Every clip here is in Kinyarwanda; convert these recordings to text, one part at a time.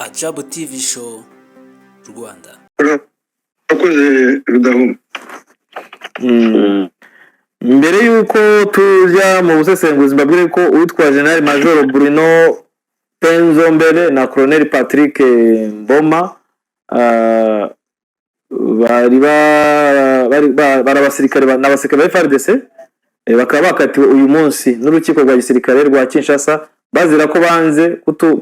Ajabu TV show Rwanda. Akoze Rudahuma. Mbere yuko tujya mu busesenguzi mbabwire ko uwitwa General Major Bruno Penzombele na Colonel Patrick Mboma bari abasirikare n'abasirikare ba FARDC bakaba bakatiwe uyu munsi n'urukiko rwa gisirikare rwa Kinshasa bazira ko banze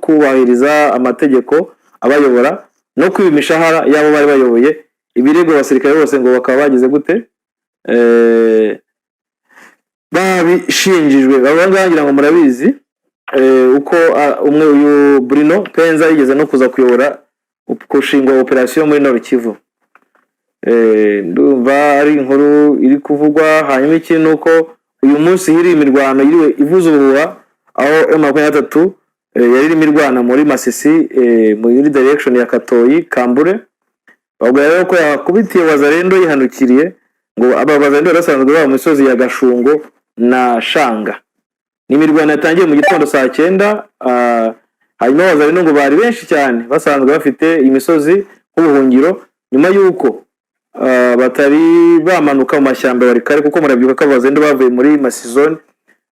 kubahiriza amategeko abayobora no kwiba imishahara yabo bari bayoboye. Ibirego abasirikare bose ngo bakaba bagize gute babishinjijwe. Babangira ngo murabizi uko umwe uyu Bruno Penza yigeze no kuza kuyobora kushingwa operation muri Nord Kivu. Ndumva ari inkuru iri kuvugwa. Hanyuma ikintu uko uyu munsi hiri imirwano yiriwe ivuza ubuhuha aho M23 yari imirwana muri Masisi muri direction ya Katoyi Kambure. Bavuga rero ko yakubitiye Wazalendo yihanukiriye ngo aba Wazalendo basanzwe baba mu misozi ya Gashungo na Shanga. N'imirwano yatangiye mu gitondo saa 9. Hanyuma Wazalendo ngo bari benshi cyane basanzwe bafite imisozi nk'ubuhungiro nyuma yuko batari bamanuka mu mashyamba bari kare, kuko murabyuka ko Wazalendo bavuye muri Masizone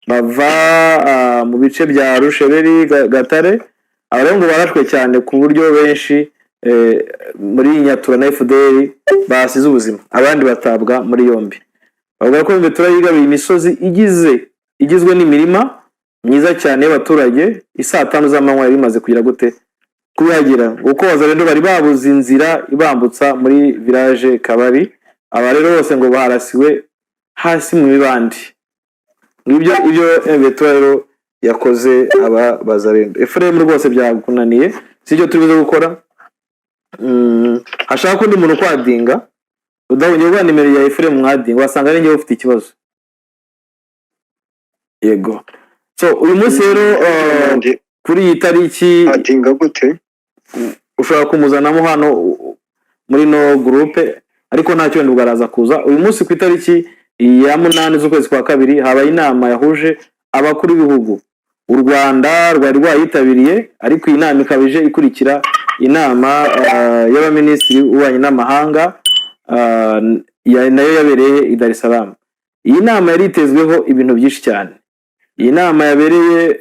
bava mu bice bya Rusheberi Gatare. Abarengo ngo barashwe cyane ku buryo benshi muri Nyatura na FDL basize ubuzima, abandi batabwa muri yombi. Bavuga ko Nyatura yigabiye imisozi igizwe n'imirima myiza cyane y'abaturage. Isaa 5 z'amanywa yari imaze kugira gute kubihagira, uko Wazalendo bari babuze inzira ibambutsa muri village Kabari. Aba rero bose ngo barasiwe hasi mu mibandi. Ibyo Nyatura rero yakoze aba Wazalendo. Efrem rwose byakunaniye, sicyo tubize gukora. Hashaka ko ndi muntu kwadinga udabonye ubwa nimero ya Efrem mwadinga wasanga ari ngiye ufite ikibazo. Yego. So uyu munsi rero kuri iyi tariki adinga gute ushobora kumuzanamo hano muri no groupe, ariko nta cyo ndugaraza kuza. Uyu munsi ku itariki ya 8 z'ukwezi kwa kabiri habaye inama yahuje abakuru b'ibihugu. U Rwanda rwari rwayitabiriye, ariko iyi nama ikabije ikurikira inama y'abaminisitiri ubanye n'amahanga nayo yabereye i Dar es Salaam. Iyi nama yari itezweho ibintu byinshi cyane. Iyi nama yabereye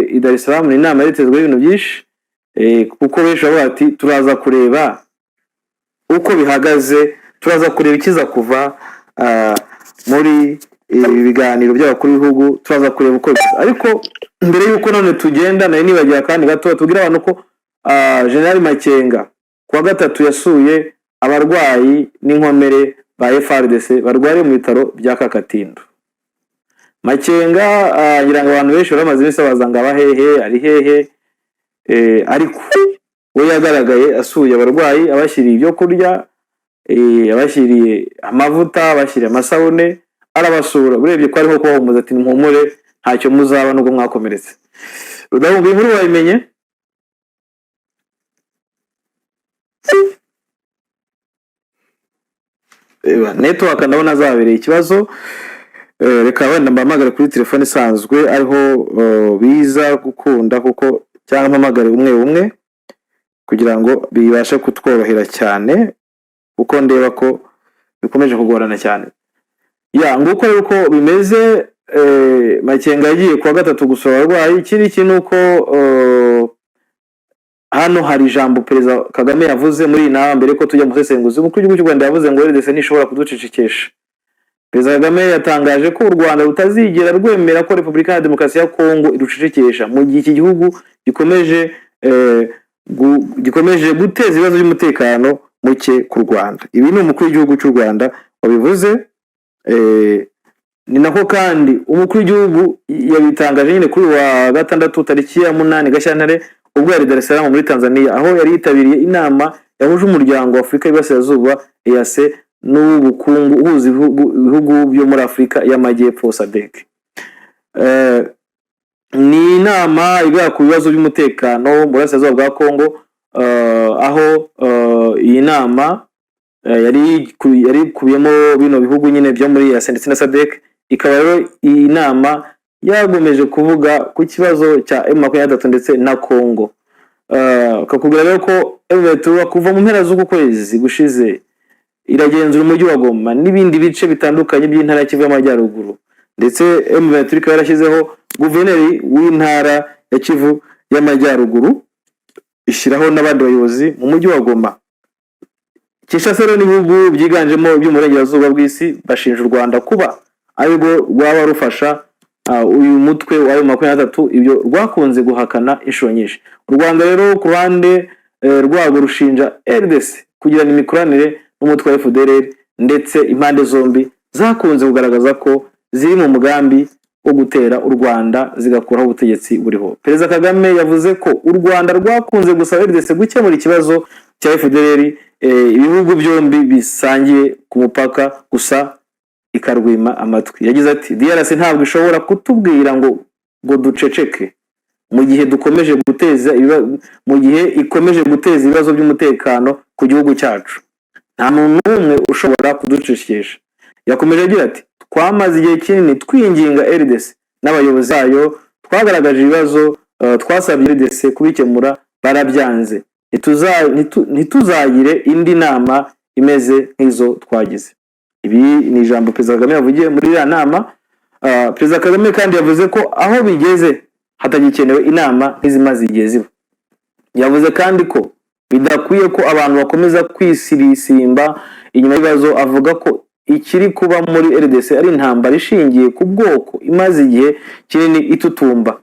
i Dar es Salaam ni inama yari itezweho ibintu byinshi, kuko benshi bavuga ati turaza kureba uko bihagaze, turaza kureba ikiza kuva muri ibi biganiro by'abakuru b'ibihugu, turaza kureba uko bihagaze. Ariko mbere yuko none tugenda nayo nibagiye kandi gato tubwira abantu ko General Makenga kuwa gatatu yasuye abarwayi n'inkomere ba FARDC barwariye mu bitaro bya Kakatindo. Makenga yiranga abantu benshi baramaze bise bazanga abahehe ari hehe, ariko we yagaragaye asuye abarwayi, abashyiriye ibyo kurya, abashyiriye amavuta, abashyiriye amasabune, arabasura. Urebye ko ariho kubahumuza ati mpumure ntacyo muzaba nubwo mwakomeretse. Rudahumba inkuru wayimenye? Network ndabona zabereye ikibazo. Reka wenda mbamagare kuri telefone isanzwe ariho biza gukunda, kuko cyangwa mpamagare umwe kugira ngo bibashe kutworohera cyane, kuko ndeba ko bikomeje kugorana cyane. Nguko uko bimeze. Makenga yagiye kuwa gatatu gusura abarwayi. Ikindi kintu uko hano hari ijambo Perezida Kagame yavuze muri inama mbere ko tujya mu sesenguzi. Umukuru w'igihugu cy'u Rwanda yavuze ngo RDC nishobora kuducicikisha. Perezida Kagame yatangaje ko u Rwanda rutazigera rwemera ko Repubulika ya Demokarasi ya Kongo irucicikisha mu gihe iki gihugu gikomeje guteza ibibazo by'umutekano muke ku Rwanda. Ibi ni umukuru w'igihugu cy'u Rwanda wabivuze. Ni nako kandi umukuru w'igihugu yabitangaje nyine kuri wa gatandatu tariki ya 8 Gashyantare ubwo yari Dar es Salaam muri Tanzania, aho yari yitabiriye inama yahuje umuryango wa Afrika y'Iburasirazuba EAC n'ubukungu uhuza ibihugu byo muri Afrika y'Amajyepfo SADC. Ni inama iga ku bibazo by'umutekano mu burasirazuba bwa Kongo, aho iyi nama yari kubiyemo bino bihugu nyine byo muri EAC ndetse na SADC. Ikaba rero iyi nama yagomeje kuvuga ku kibazo cya M23 ndetse na Kongo. kakubwira rero ko M23 kuva mu mpera z'uku kwezi gushize iragenzura umujyi wa Goma n'ibindi bice bitandukanye by'intara ya Kivu y'Amajyaruguru, ndetse M23 ikaba yarashyizeho guverineri w'intara ya Kivu y'Amajyaruguru, ishyiraho n'abandi bayobozi mu mujyi wa Goma. Kinshasa rero n'ibihugu byiganjemo by'umurengerazuba bw'isi bashinja u Rwanda kuba aribwo rwaba rufasha uyu mutwe wa M23, ibyo rwakunze guhakana inshuro nyinshi. U Rwanda rero ku ruhande rwabo rushinja RDC kugirana imikoranire n'umutwe wa FDLR, ndetse impande zombi zakunze kugaragaza ko ziri mu mugambi wo gutera u Rwanda zigakuraho ubutegetsi buriho. Perezida Kagame yavuze ko u Rwanda rwakunze gusaba RDC gukemura ikibazo cya FDLR, ibihugu byombi bisangiye ku mupaka, gusa ikarwima amatwi. Yagize ati DRC ntabwo ishobora kutubwira ngo duceceke mu gihe dukomeje guteza ikomeje guteza ibibazo by'umutekano ku gihugu cyacu. Nta muntu n'umwe ushobora kuducecekesha. Yakomeje agira ati twamaze igihe kinini twinginga RDC n'abayobozi bayo, twagaragaje ibibazo, twasabye RDC kubikemura, barabyanze. Ntituzagire indi nama imeze nk'izo twagize. Ibi ni ijambo Perezida Kagame yavugiye muri iriya nama. Perezida Kagame kandi yavuze ko aho bigeze hatagikenewe inama nk'izimaze igihe ziba. Yavuze kandi ko bidakwiye ko abantu bakomeza kwisirisimba inyuma y'ibibazo. Avuga ko ikiri kuba muri RDC ari intambara ishingiye ku bwoko imaze igihe kinini itutumba,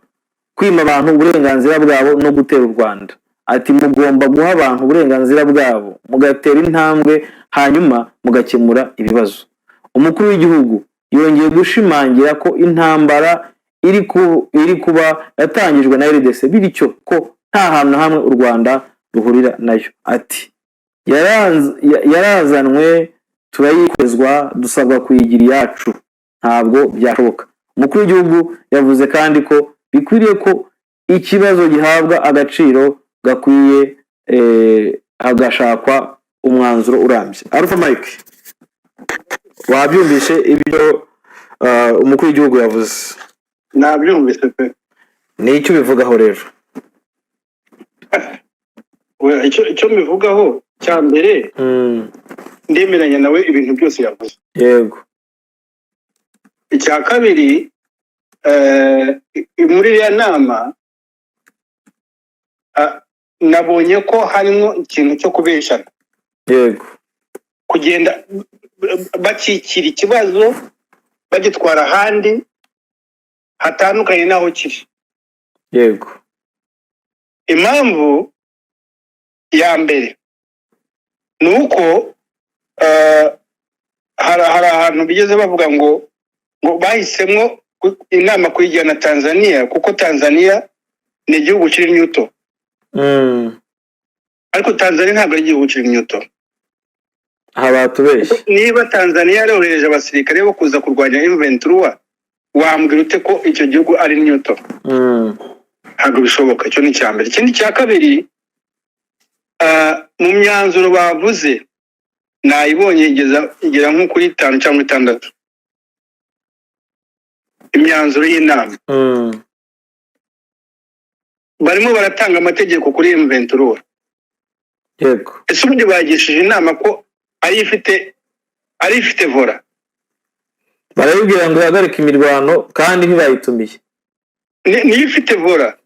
kwima abantu uburenganzira bwabo no gutera u Rwanda. Ati mugomba guha abantu uburenganzira bwabo, mugatera intambwe, hanyuma mugakemura ibibazo. Umukuru w'igihugu yongeye gushimangira ko intambara iri kuba yatangijwe na RDC, bityo ko nta hantu na hamwe u Rwanda ruhurira nayo. Ati yarazanwe, turayikozwa, dusabwa kuyigira iyacu, ntabwo byashoboka. Umukuru w'igihugu yavuze kandi ko bikwiriye ko ikibazo gihabwa agaciro gakwiye, hagashakwa umwanzuro urambye. Alpha Mike, wabyumvishe ibyo umukuru w'igihugu yavuze? nabyumvise pe. Ni icyo bivugaho rero? icyo mbivugaho cya mbere, ndemeranya nawe ibintu byose yavuze. Yego. Icya kabiri, muri iriya nama nabonye ko harimo ikintu cyo kubeshana. Yego. Kugenda bakikira ikibazo bagitwara ahandi hatandukanye naho kiri. Yego. Impamvu ya mbere ni uko hari ahantu bigeze bavuga ngo bahisemo inama kuyijyana Tanzania kuko Tanzania ni igihugu kiri nyuto. Ariko Tanzania ntabwo ari igihugu kiri nyuto. Habatubeshye. Niba Tanzania yarohereje abasirikare bo kuza kurwanya M23, wambwira ute ko icyo gihugu ari nyuto? Ntabwo bishoboka. Icyo ni icya mbere. Ikindi cya kabiri, mu myanzuro bavuze nayibonye igera nko kuri 5 cyangwa 6 imyanzuro y'inama. Barimo baratanga amategeko kuri M23. Yego. Ese ubundi bagishije inama ko ari ifite vora? Barabibwira ngo yagarika imirwano kandi ntibayitumiye. Ni ifite vora.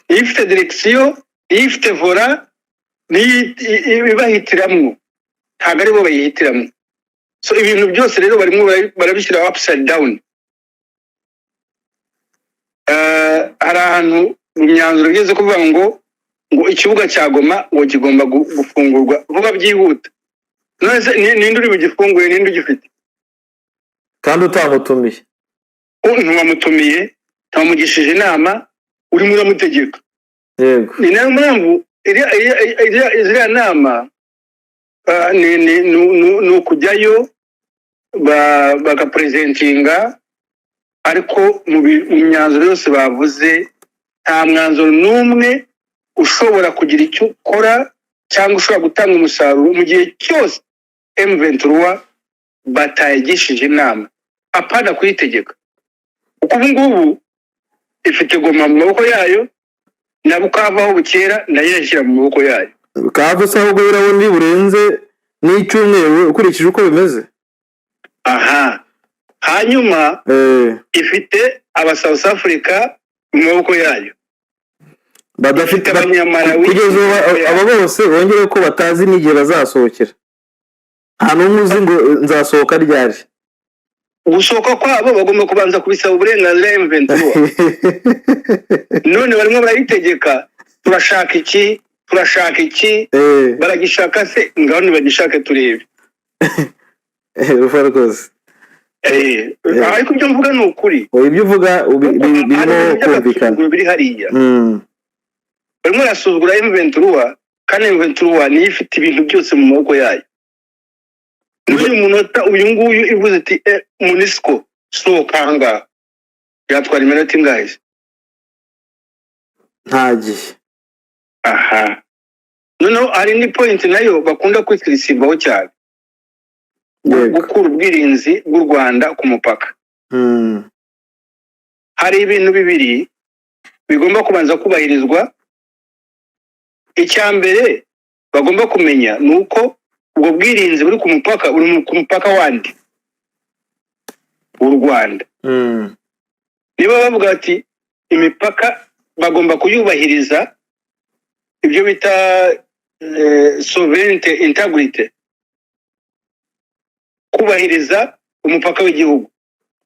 Ifite direction, ifite vora, ni ibahitiramwo. Ntabwo ari bo bayihitiramwo. So ibintu byose rero barimo barabishyira upside down. Hari ahantu mu myanzuro bigeze kuvuga ngo ikibuga cya Goma ngo kigomba gufungurwa vuba byihuta. None ninde uri bugifunguye, ninde ugifite? Kandi utamutumiye. Ntiwamutumiye, ntamugishije inama, urimo uramutegeka. Yego. Ni nayo mpamvu iriya nama ni ukujyayo bagapresentinga, ariko mu myanzuro yose bavuze nta mwanzuro n'umwe ushobora kugira icyo ukora cyangwa ushobora gutanga umusaruro mu gihe cyose M23 batayigishije inama, apana kuyitegeka. Uko ubu ngubu ifite Goma mu maboko yayo, na Bukavu bukera nayo yashyira mu maboko yayo. Bukavu se ahubwo birabona burenze n'icyumweru ukurikije uko bimeze. Aha, hanyuma ifite aba South Africa mu maboko yayo, badafite abanyamarawi kugeza abo bose bongere ko batazi n'igihe bazasohokera. Nta n'umwe uzi ngo nzasohoka ryari. Gusohoka kwabo bagomba kubanza kubisaba uburenganzira M23. None barimo barayitegeka, turashaka iki baragishaka se, ngaho nibagishake turebe. Rufarakoze ariko ibyo mvuga ni ukuri, ibyo uvuga birimo kumvikana biri hariya. Barimo barasuzugura M23 kandi M23 niyo ifite ibintu byose mu maboko yayo. Uyu munota uyu nguyu ivuze ati MONUSCO sokanga yatwara iminota ingahe? Ntagiye. Aha, noneho hari ni point nayo bakunda kwitirisimbaho cyane, gukura ubwirinzi bw'u Rwanda ku mupaka. Hari ibintu bibiri bigomba kubanza kubahirizwa. Icyambere bagomba kumenya nuko ubwo bwirinzi buri ku mupaka wandi w'u Rwanda. Niba bavuga ati imipaka bagomba kuyubahiriza, ibyo bita sovereignty integrity, kubahiriza umupaka w'igihugu.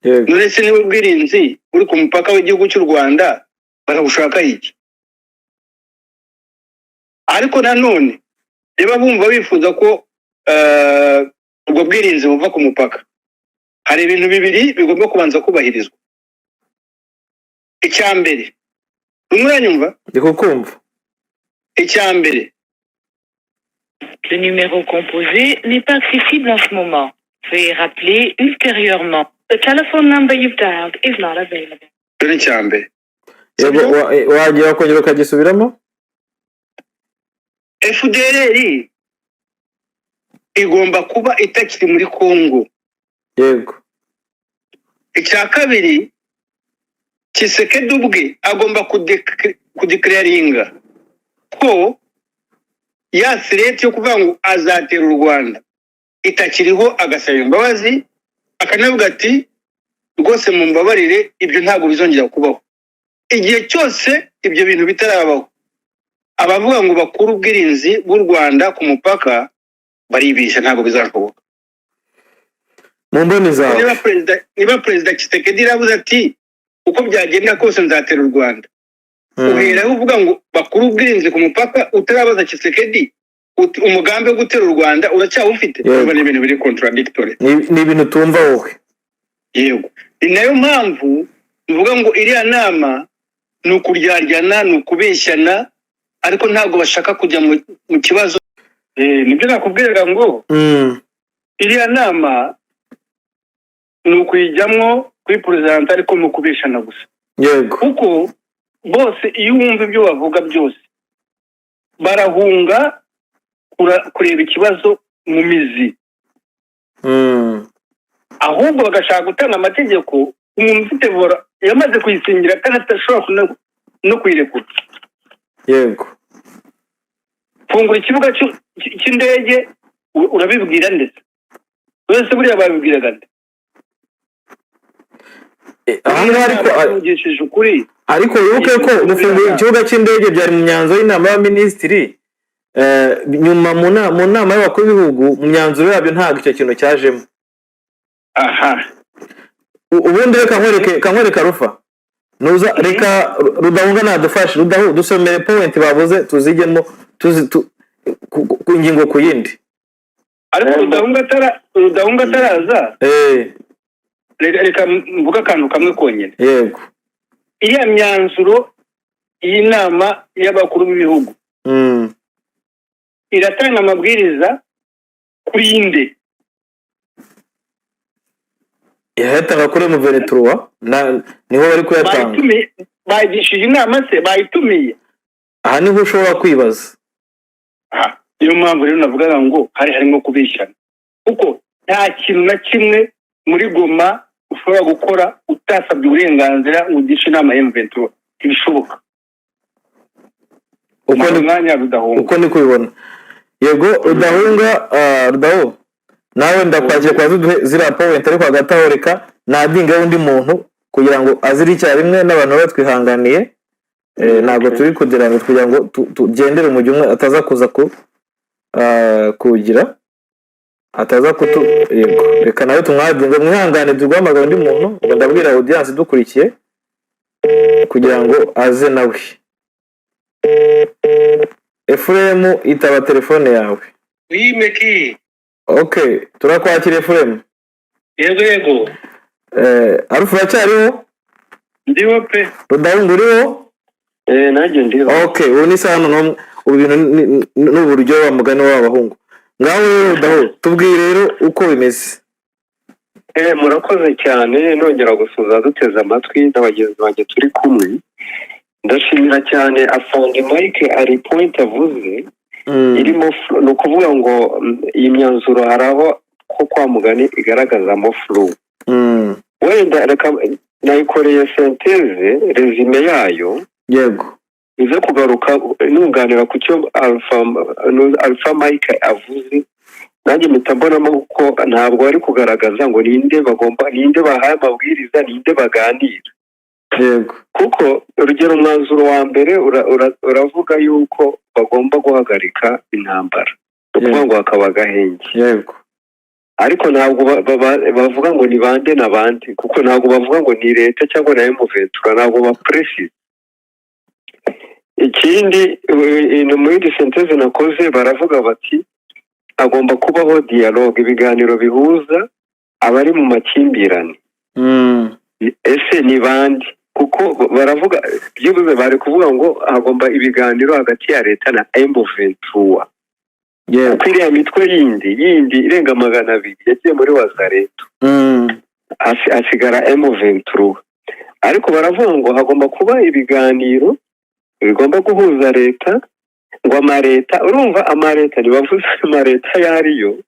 None se niba ubwirinzi buri ku mupaka w'igihugu cy'u Rwanda barabushaka iki? Ariko nanone niba bumva bifuza ko ubwo bwirinzi buva ku mupaka, hari ibintu bibiri bigomba kubanza kubahirizwa. Icyambere, umuranyumva? Ndikukumva. Icyambere, le numéro composé n'est pas accessible en ce moment. Veuillez rappeler ultérieurement. The telephone number you've dialed is not available. Icyambere. Wagiye kongera ukagisubiramo? FDLR igomba kuba itakiri muri Kongo. Yego. Icya kabiri, Tshisekedi ubwe agomba kudeclaringa ko ya threat yo kuvuga ngo azatera u Rwanda itakiriho, agasaba imbabazi, akanavuga ati rwose mumbabarire ibyo ntabwo bizongera kubaho. Igihe cyose ibyo bintu bitarabaho, abavuga ngo bakuru ubwirinzi bw'u Rwanda ku mupaka baribisha, ntabwo bizashoboka. Mumboni zawe niba Perezida Tshisekedi yavuze ati uko byagenda kose nzatera u Rwanda, uheraho uvuga ngo bakuru ubwirinzi ku mupaka, utarabaza Tshisekedi umugambi wo gutera u Rwanda uracyawufite. Ni ibintu biri contradictory, ni ibintu tumva wowe. Yego, ni nayo mpamvu mvuga ngo iriya nama ni ukuryarya, ni ukubeshyana, ariko ntabwo bashaka kujya mu kibazo. Nibyo nakubwiraga ngo iriya nama ni ukuyijyamo kuri president, ariko mu kubeshana gusa. Yego, kuko bose iyo wumva ibyo bavuga byose barahunga kureba ikibazo mu mizi, ahubwo bagashaka gutanga amategeko umuntu ufite vora yamaze kuyisingira kandi atashobora no kuyirekura. Yego, fungura ikibuga cy'indege urabibwira ndetse wese buriya babibwiraga nde? Ariko ukuri, ariko wibuke ko gufungura ikibuga cy'indege byari mu myanzuro y'inama y'abaminisitiri, nyuma mu nama y'abakuru b'ibihugu mu myanzuro yabyo ntabwo icyo kintu cyajemo. Aha, ubundi reka nkwereka Rufa, nuza reka Rudahunga nadufashe. Dusomere point bavuze tuzigemo ku ingingo ku yindi. Ariko Rudahunga ataraza, reka mvuga akantu kamwe konyine. Yego, iriya myanzuro y'inama y'abakuru b'ibihugu iratanga amabwiriza kuri inde? yatanga kuri M23 niho bari kuyatanga. Bagishije inama se bayitumiye? Aha niho ushobora kwibaza. Niyo mpamvu rero navuga ngo harimo kubishyana, kuko nta kintu na kimwe muri Goma ushobora gukora utasabye uburenganzira ugisha inama ya M23. Ibishoboka uko ni kubibona. Yego Rudahunga, Rudaho nawe ndakwakira kwa zuduhe zira point ariko hagati aho reka nadinga undi muntu kugira ngo aziri icyarimwe n'abantu batwihanganiye. Ntabwo turi kugerana kugira ngo tugendere mu gihe ataza kuza kugira ataza kutu. Yego reka nawe tumwadinga mwihangane tugwamaga undi muntu ngo ndabwira audience dukurikiye kugira ngo aze nawe. Efremu itaba telefone yawe. Meki. Okay, turakwakira Efremu. Yego. Arufu racyariho? Ndiho pe. Rudahunga uriho? Nanjye ndiho. Okay, ubu ni sano no ubintu n'uburyo wa mugani w'abahungu. Ngaho rero Rudaho tubwire rero uko bimeze. Murakoze cyane nongera gusuza duteze amatwi n'abagenzi banjye turi kumwe. Ndashimira cyane afonde Mike ari point avuze irimo no kuvuga ngo iyi myanzuro haraho ko kwa mugani igaragaza mo flow. Wenda reka nayikoreye synthèse resume yayo. Yego. Ize kugaruka nunganira ku cyo Alpha Mike avuze. Nanjye mitambonamo ko ntabwo ari kugaragaza ngo ninde bahaye amabwiriza ninde baganira. Yego. Kuko urugero umwanzuro wa mbere uravuga yuko bagomba guhagarika intambara. Ukuvuga ngo hakaba gahenge. Yego. Ariko ntabwo bavuga ngo ni bande na bande kuko ntabwo bavuga ngo ni leta cyangwa na M23 ntabwo ba precise. Ikindi muri synthèse nakoze baravuga bati agomba kubaho dialogue ibiganiro bihuza abari mu makimbirane. Ese ni bande kuko baravuga byibuze bari kuvuga ngo hagomba ibiganiro hagati ya leta na M23. Yeah. Kwiriya mitwe yindi irenga 200 yagiye muri Wazareto. Asigara M23. Ariko baravuga ngo hagomba kuba ibiganiro bigomba guhuza leta ngo amareta urumva amareta nibavuze amareta yariyo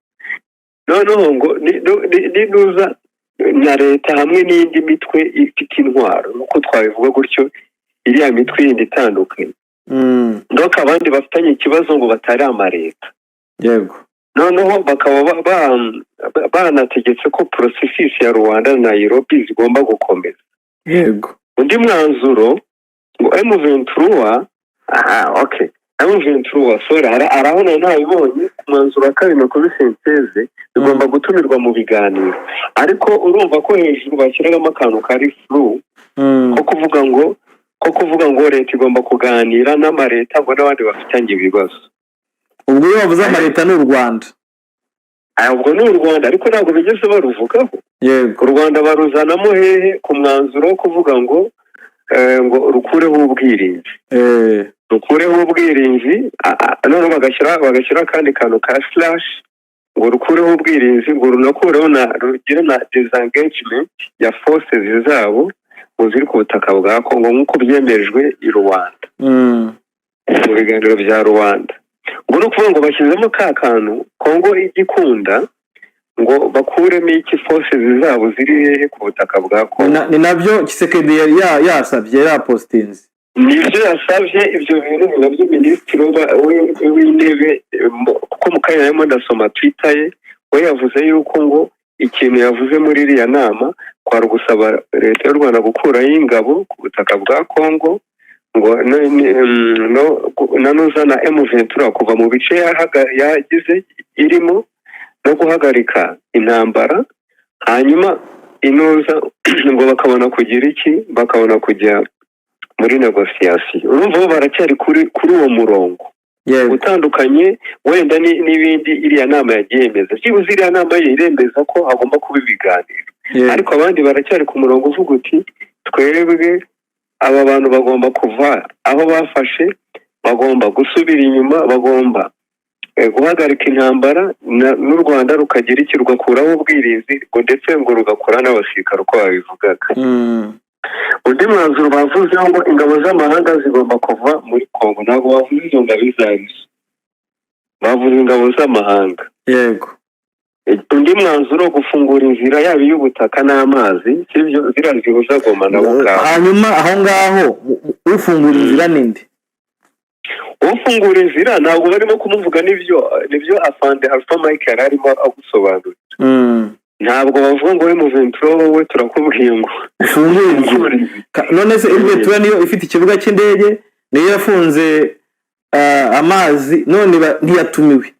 noneho ngo niduza na leta hamwe n'indi mitwe ifite intwaro nuko twabivuga gutyo iriya mitwe yindi itandukanye. Ndoka abandi bafitanye ikibazo ngo batari amareta. Yego. Noneho bakaba banategetse ko processus ya Rwanda na Nairobi zigomba gukomeza. Yego. Undi mwanzuro ngo M23 okay M23 arabona ntabibonye mwanzuro wa kabiri no kuri synthèse bigomba gutumirwa mu biganiro ariko urumva ko hejuru bashyiramo akantu kari flow ko kuvuga ngo leta igomba kuganira n'amareta ngo n'abandi bafitanye ibibazo. Ubwo bavuze amareta n'u Rwanda. Ubwo n'u Rwanda ariko ntabwo bigeze baruvugaho. Yego. U Rwanda baruzanamo hehe ku mwanzuro wo kuvuga ngo rukureho ubwirinzi. Rukureho ubwirinzi none bagashyira kandi kantu ka slash ngo rukureho ubwirinzi ngo runakureho rugire na disengagement ya forces zabo mu ziri ku butaka bwa Kongo nk'uko byemejwe i Rwanda. Mu biganiro bya Rwanda. Ngo no kuvuga ngo bashyizemo ka kantu Kongo igikunda ngo bakuremo iki forces zabo ziri hehe ku butaka bwa Kongo. Ni nabyo Kisekedi yasabye postinze. Nibyo yasabye ibyo bintu nabyo minisitiri w'intebe kuko mu kanya yarimo ndasoma Twitter ye we yavuze yuko ngo ikintu yavuze muri iriya nama kwari gusaba leta y'u Rwanda gukuraho ingabo ku butaka bwa Kongo ngo nanuzana M23 kuva mu bice yagize irimo no guhagarika intambara hanyuma inuza ngo bakabona kugira iki bakabona kujya muri negotiation. Urumva baracyari kuri uwo murongo utandukanye wenda n'ibindi iriya nama yagiyemeza kibuze iriya nama yirembeza ko hagomba kuba ibiganiro ariko abandi baracyari ku murongo uvuga uti twebwe aba bantu bagomba kuva aho bafashe bagomba gusubira inyuma bagomba guhagarika intambara n'u Rwanda rukagira iki rugakuraho ubwirinzi ngo ndetse ngo rugakora n'abasirikare uko babivugaga. Undi mwanzuro bavuzeho ngo ingabo z'amahanga zigomba kuva muri Kongo ntabwo bavuze izo ngabo izarizo bavuze ingabo z'amahanga. Yego. Undi mwanzuro gufungura inzira yaba y'ubutaka n'amazi sivyo zirazihuza Goma na Bukavu. Hanyuma aho ngaho ufungura inzira ninde? ufungura inzira ntabwo barimo kumuvuga nibyo afande Alpha Mike yari arimo agusobanurira ntabwo bavuga ngo M23 wowe turakubwiye ngo ufungure inzira. None se M23 niyo ifite ikibuga cy'indege niyo yafunze amazi none ntiyatumiwe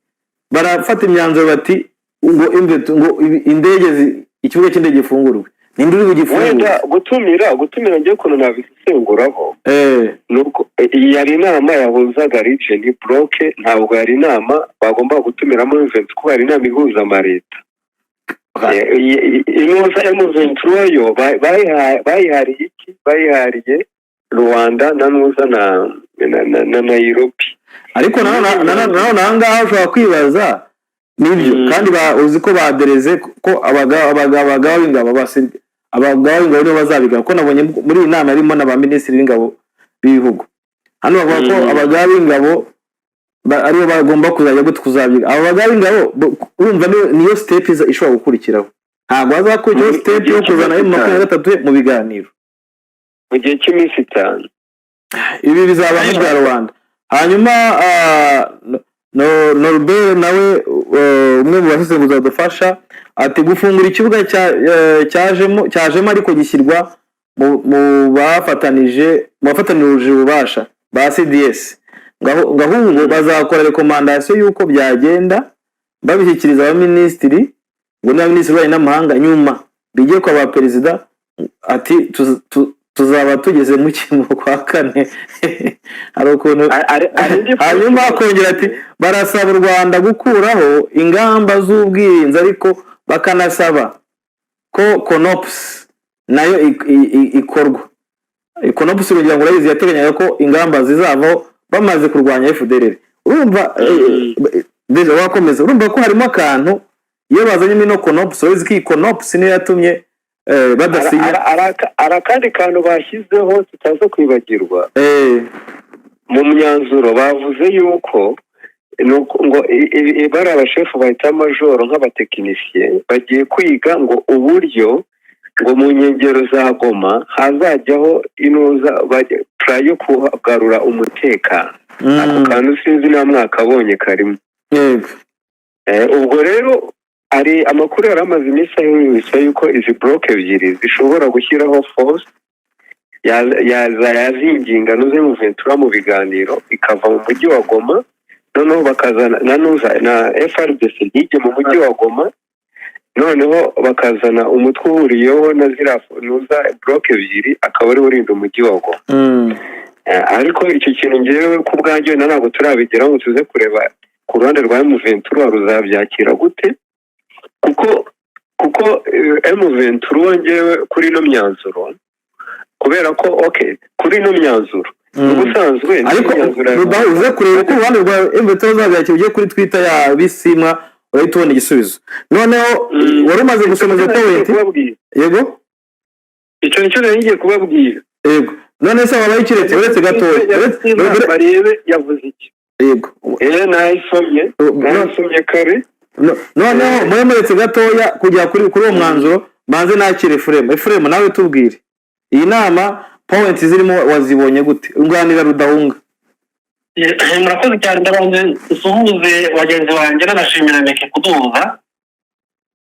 barafata imyanzuro bati ngo indege ikibuga cy'indege gifungurwe ninde uri bugifungure wenda gutumira ngiye kuno nabisenguraho nuko yari inama yahuzaga region block ntabwo yari inama bagomba gutumiramo event kuko yari inama ihuza amareta inuza M23 yo bayihariye Rwanda nanuza na Nairobi ariko nanone ahangaha ushobora kwibaza nibyo kandi uzi ko badereze ko abagabo b'ingabo nibo bazabiga ko nabonye muri iyi nama harimo n'aba minisitiri b'ingabo b'ibihugu hano bavuga ko abagabo b'ingabo aribo bagomba kuzajya kuzabyiga abo bagabo b'ingabo urumva niyo step ishobora gukurikiraho ntabwo hazakurikiraho step yo kuzana M23 mu biganiro mu gihe cy'iminsi 5 ibi bizaba n'ibya Rwanda hanyuma Norbert nawe umwe mu basesenguzi badufasha ati gufungura ikibuga cyajemo ariko gishyirwa mu bafatanije ububasha ba CDS ngahubwo bazakora rekomandasiyo y'uko byagenda babishyikiriza abaminisitiri ngo n'abaminisitiri bari n'amahanga nyuma bigiye kwa ba perezida ati tuzaba tugeze mu kintu kwa kane hari ukuntu hanyuma akongera ati barasaba u Rwanda gukuraho ingamba z'ubwirinzi ariko bakanasaba ko CONOPS nayo ikorwa CONOPS kugira ngo urayizi yateganyaga ko ingamba zizavaho bamaze kurwanya FDLR urumva deje wakomeza urumva ko harimo akantu iyo bazanye mino CONOPS urayizi ko CONOPS niyo yatumye badasinya arakandi kantu bashyizeho tutaza kwibagirwa mu myanzuro bavuze yuko ngo bari abashefu bahita majoro nk'abatekinisiye bagiye kwiga ngo uburyo ngo mu nkengero za Goma hazajyaho inuza yo kugarura umutekano ako kantu sinzi nta mwaka abonye karimo ubwo rero ari amakuru yari amaze iminsi ahihisa yuko izi block ebyiri zishobora gushyiraho force yazinginga nuze mu Ventura mu biganiro ikava mu mujyi wa Goma noneho bakazana na FRDC ntijye mu mujyi wa Goma noneho bakazana umutwe uhuriyeho na zirafunuza block ebyiri akaba ari urinda umujyi wa Goma ariko icyo kintu ngewe ku bwanjye ntabwo turabigeraho ngo tuze kureba ku ruhande rwa Ventura ruzabyakira gute kuko M23 ngewe kuri no myanzuro kubera ko kuri no myanzuro ubusanzwe ariko rudahuze kureba ko uruhande rwa M23 zabyakira ugiye kuri Twitter ya Bisimwa urahita ubona igisubizo noneho wari umaze gusomeza point yego icyo nicyo ngiye kubabwira yego none se wabaye kiretse uretse gatoya barebe yavuze iki yego nayisomye kare noneho muremuretse gatoya kujya kuri uwo mwanzuro banze nakire Efuremu nawe tubwire iyi nama point zirimo wazibonye gute unganira Rudahunga murakoze cyane ndabanze usuhuze bagenzi banjye n'abashimira meke kuduhuza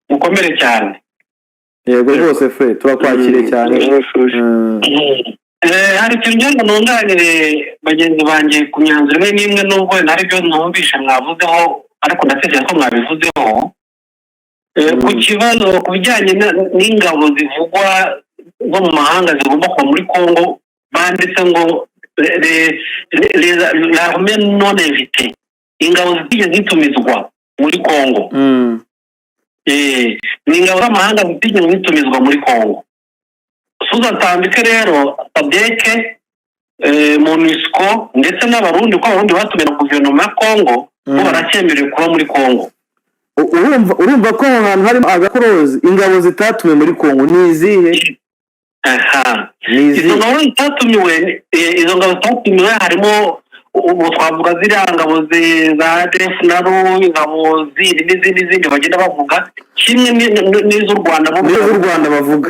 mukomere cyane yego rwose fe turakwakiriye cyane hari ikintu ngira ngo nunganire bagenzi banjye ku myanzuro imwe n'imwe n'ubwo ntari byo numvishe mwavuzeho ariko ndatekereza ko mwabivuzeho ku kibazo ku bijyanye n'ingabo zivugwa zo mu mahanga zigomba kuba muri Congo banditse ngo l'armée non invitée ingabo zitigeze zitumizwa muri Congo ni ingabo z'amahanga zitigeze zitumizwa muri Congo Suzatambike rero Sadeke MONUSCO ndetse n'abarundi ko abarundi batumira guverinoma ya Congo ko baracyemerewe kuba muri Congo urumva ko ahantu harimo agakorozi ingabo zitatumiwe muri Congo ni izihe izo ngabo zitatumiwe harimo ubu twavuga ziriya ngabo za DFNR ingabo n'izindi bagenda bavuga kimwe n'iz'u Rwanda bavuga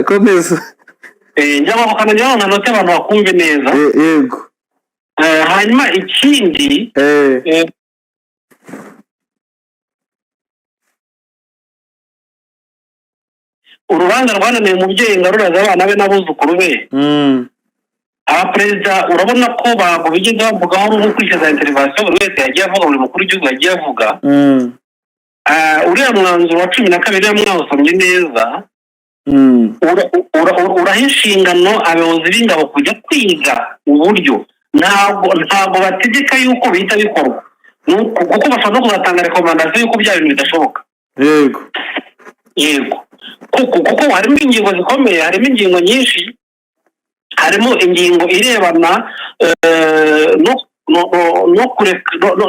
komeza njya bakanajyaho nanote abantu bakumve neza. Yego. Hanyuma ikindi urubanza rwananiye umubyeyi ngaruraza abana be n'abuzukuru be. Abaperezida urabona ko bago bigeze bavugaho no gukurikiza intervention buri wese yagiye avuga, buri mukuru w'igihugu yagiye avuga. Uriya mwanzuro wa 12 mwawusomye neza. Uraha inshingano abayobozi b'ingabo kujya kwiga uburyo ntabwo bategeka yuko bihita bikorwa, kuko bashobora no kuzatanga rekomandasiyo yuko bya bintu bidashoboka. Yego kuko harimo ingingo zikomeye, harimo ingingo nyinshi, harimo ingingo irebana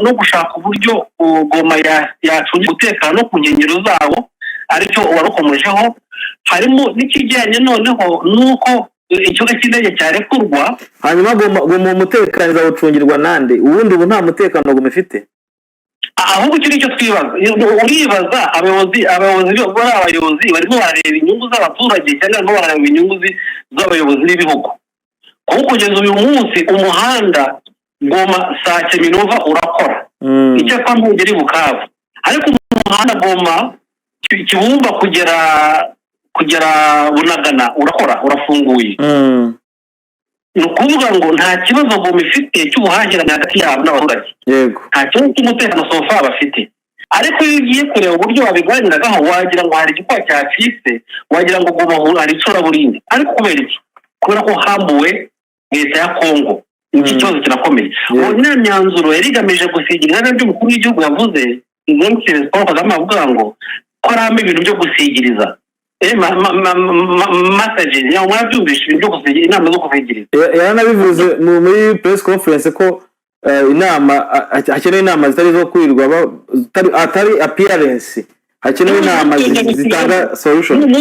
no gushaka uburyo Goma yacungira umutekano ku nkengero zabo, aricyo warukomejeho. Harimo n'ikijyanye noneho nuko ikibuga cy'indege cyarekurwa, hanyuma Goma umutekano uzawucungirwa nande? Ubundi ubu nta mutekano Goma ifite. Ahubwo icyo nicyo twibaza. Uribaza abayobozi barimo barareba inyungu z'abaturage cyangwa barimo barareba inyungu z'abayobozi b'ibihugu. Kuko kugeza uyu munsi umuhanda Goma Sake Minova urakora, icyo kwa ntugeri Bukavu, ariko umuhanda Goma Kibumba kugera Bunagana urakora, urafunguye. Ni ukuvuga ngo nta kibazo Goma ifite cy'ubuhahirane hagati yabo n'abaturage. Yego. Nta kibazo cy'umutekano sofa bafite. Ariko iyo ugiye kureba uburyo babiganiragaho wagira ngo hari igikwa cyacitse, wagira ngo Goma hari icuraburindi. Ariko kubera iki? Kubera ko hambuwe leta ya Kongo. Iki kibazo kirakomeye. Uwo myanzuro yari igamije gusigira ibyo umukuru w'igihugu yavuze, Excellency Paul Kagame avuga ngo ko ari ibintu byo gusigiriza. Message ya mwabyumvisha ibintu byo gusigira, inama zo kuvigiriza. Yaranabivuze muri press conference ko inama hakenewe inama zitari zo kwirirwa atari appearance, hakenewe inama zitanga solution.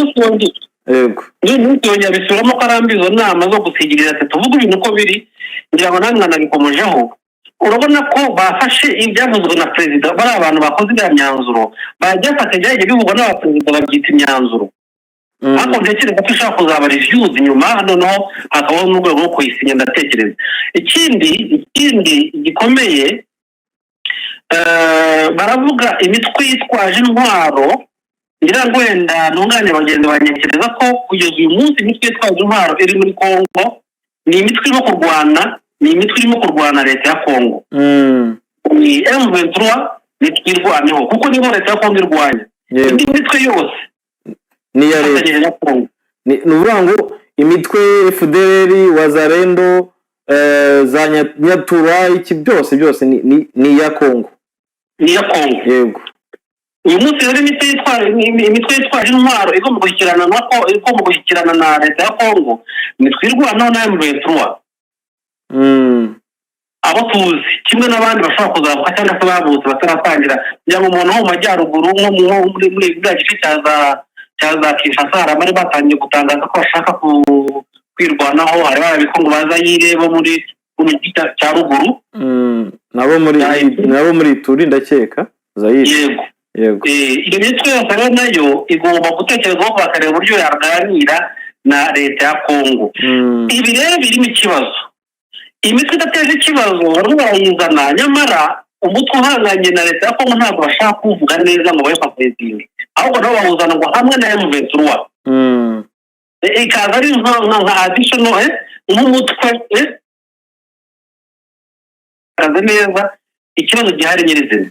Yego. N'umuntu yabisuramo ko arambizo nama zo gusigiriza tuvuga ibintu ko biri, ngira ngo namwe nabikomojeho. Urabona ko bafashe ibyavuzwe na perezida, bari abantu bakoze ya myanzuro bajyafata byaje bivugwa n'abaperezida babyita imyanzuro. Ariko ntekereza ko ishaka kuzaba reviews nyuma, noneho hakabaho n'urwego rwo kuyisinya. Ndatekereza ikindi gikomeye, baravuga imitwe yitwaje intwaro. Ngira ngo wenda ntunganye bagenzi banyekereza ko kugeza uyu munsi imitwe yitwaje intwaro iri muri Kongo ni imitwe irimo kurwana leta ya Kongo. Ni M23 nitwirwaneho kuko nibo leta ya Kongo irwanya. Indi mitwe yose ni ya leta. Ni uvuga ngo imitwe FDLR, Wazalendo, za Nyatura, iki byose ni ya Kongo. Ni ya Kongo. Yego. Uyu munsi rero imitwe yitwaje intwaro igomba gushyikirana na leta ya Kongo, nitwirwanaho na M23. Abo tuzi kimwe n'abandi bashobora kuzavuka cyangwa se babutse bataratangira, kugira ngo umuntu wo mu majyaruguru nko muri bwa gice cya za Kinshasa bari batangiye gutangaza ko bashaka kwirwanaho. Hari ababikungu baza yireba muri gice cya ruguru, nabo muri Turi ndakeka Zaire. Yego. Iyo mitwe yose rero nayo igomba gutekerezwaho bakareba uburyo yaganira na leta ya Kongo. Ibi rero birimo ikibazo. Imitwe idateje ikibazo bari barayizana, nyamara umutwe uhanganye na leta ya Kongo ntabwo bashaka kuvuga neza ngo babe papezingi, ahubwo nabo bawuzana ngo hamwe na M23. Ikaza ari nka additional nk'umutwe kaze neza ikibazo gihari nyirizina.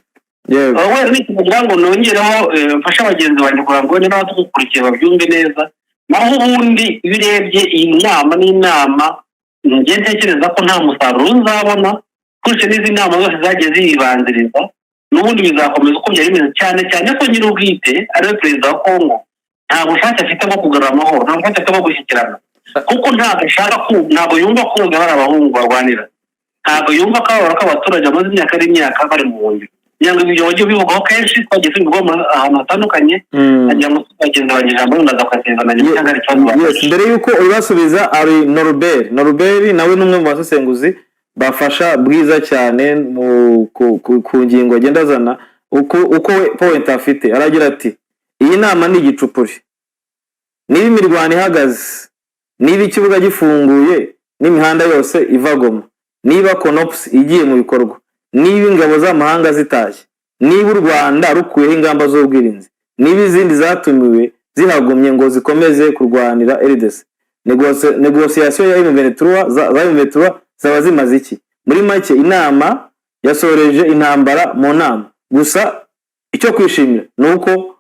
Wowe nikugira ngo nongereho mfasha abagenzi banjye kugira ngo n'abadukurikiye babyumve neza. Naho ubundi birebye iyi nama n'inama, njye ntekereza ko nta musaruro uzabona kurusha n'izi nama zose zagiye zibanziriza. N'ubundi bizakomeza uko byari bimeze, cyane ko nyir'ubwite ari we perezida wa Kongo nta bushake afite bwo kugarura amahoro, nta bushake afite bwo gushyikirana, kuko ntabwo yumva ko bari abahungu barwanira, ntabwo yumva ko abaturage bamaze imyaka bari mu buhungiro. Nyanga ibyo wagiye bivugaho kenshi, twagiye tubivugamo ahantu hatandukanye, agira ngo tugende abanyijambo naza kwatezana cyangwa ari cyo. Mbere yuko ubasubiza ari Norbert nawe n'umwe mu basesenguzi bafasha bwiza cyane ku ngingo agenda azana uko point afite. Aragira ati iyi nama ni igicupuri, niba imirwano ihagaze niba ikibuga gifunguye n'imihanda yose iva Goma, niba Konops igiye mu bikorwa, niba ingabo z'amahanga zitashye, niba u Rwanda rukuyeho ingamba z'ubwirinzi, niba izindi zatumiwe zihagumye ngo zikomeze kurwanira RDC, negociation ya M23 zaba zimaze iki? Muri make inama yasoreje intambara mu nama, gusa icyo kwishimira nuko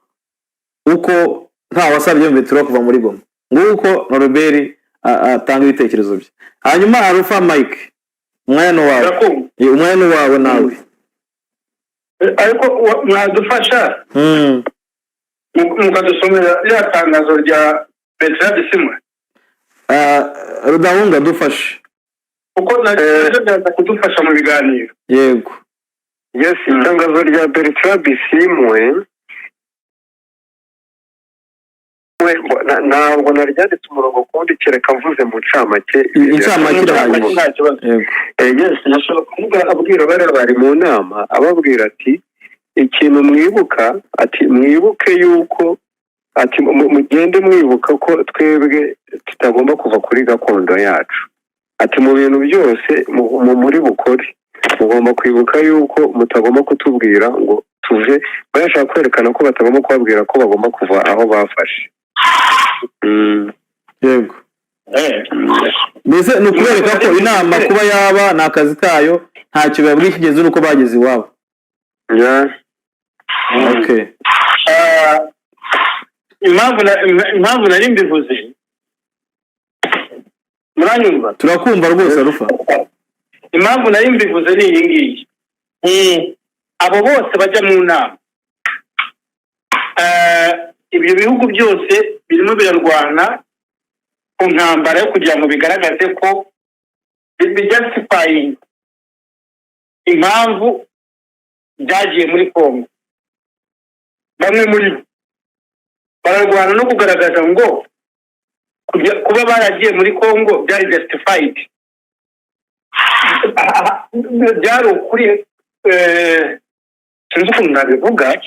nta wasabye M23 kuva muri Goma, nguko Norbert atanga ibitekerezo bye. Hanyuma Alpha Mike, umwana wawe nawe, ariko mwadufasha mukadusomera ya tangazo rya Bertrand Bisimwa. Rudahunga dufashe uko naje byaza kudufasha mu biganiro. Yego, yes, itangazo rya Bertrand Bisimwa ntabwo naryanditse umurongo kundi kereka mvuze mu ncamake. Incamake irahagije. Yes, nashobora kuvuga abwira bari mu nama ababwira ati ikintu mwibuka, ati mwibuke yuko, ati mugende mwibuka ko twebwe tutagomba kuva kuri gakondo yacu, ati mu bintu byose muri bukore mugomba kwibuka yuko mutagomba kutubwira ngo tuve, bayashaka kwerekana ko batagomba kubabwira ko bagomba kuva aho bafashe. Yego, mbese ni ukubereka ko inama kuba yaba ni akazi kayo, ntacyo babwiye kigeze nuko bageze iwabo. Okay. Impamvu nari mbivuze muranyumva? Turakumva rwose Rufa. Impamvu nari mbivuze ni iyi ngiyi, abo bose bajya mu nama, ibyo bihugu byose birimo birarwana ku ntambara yo kugira ngo bigaragaze ko bijustifying impamvu byagiye muri Kongo. Bamwe muri bo bararwana no kugaragaza ngo kuba baragiye muri Kongo byari justified, byari ukuri. Sinzi ukuntu nabivuga,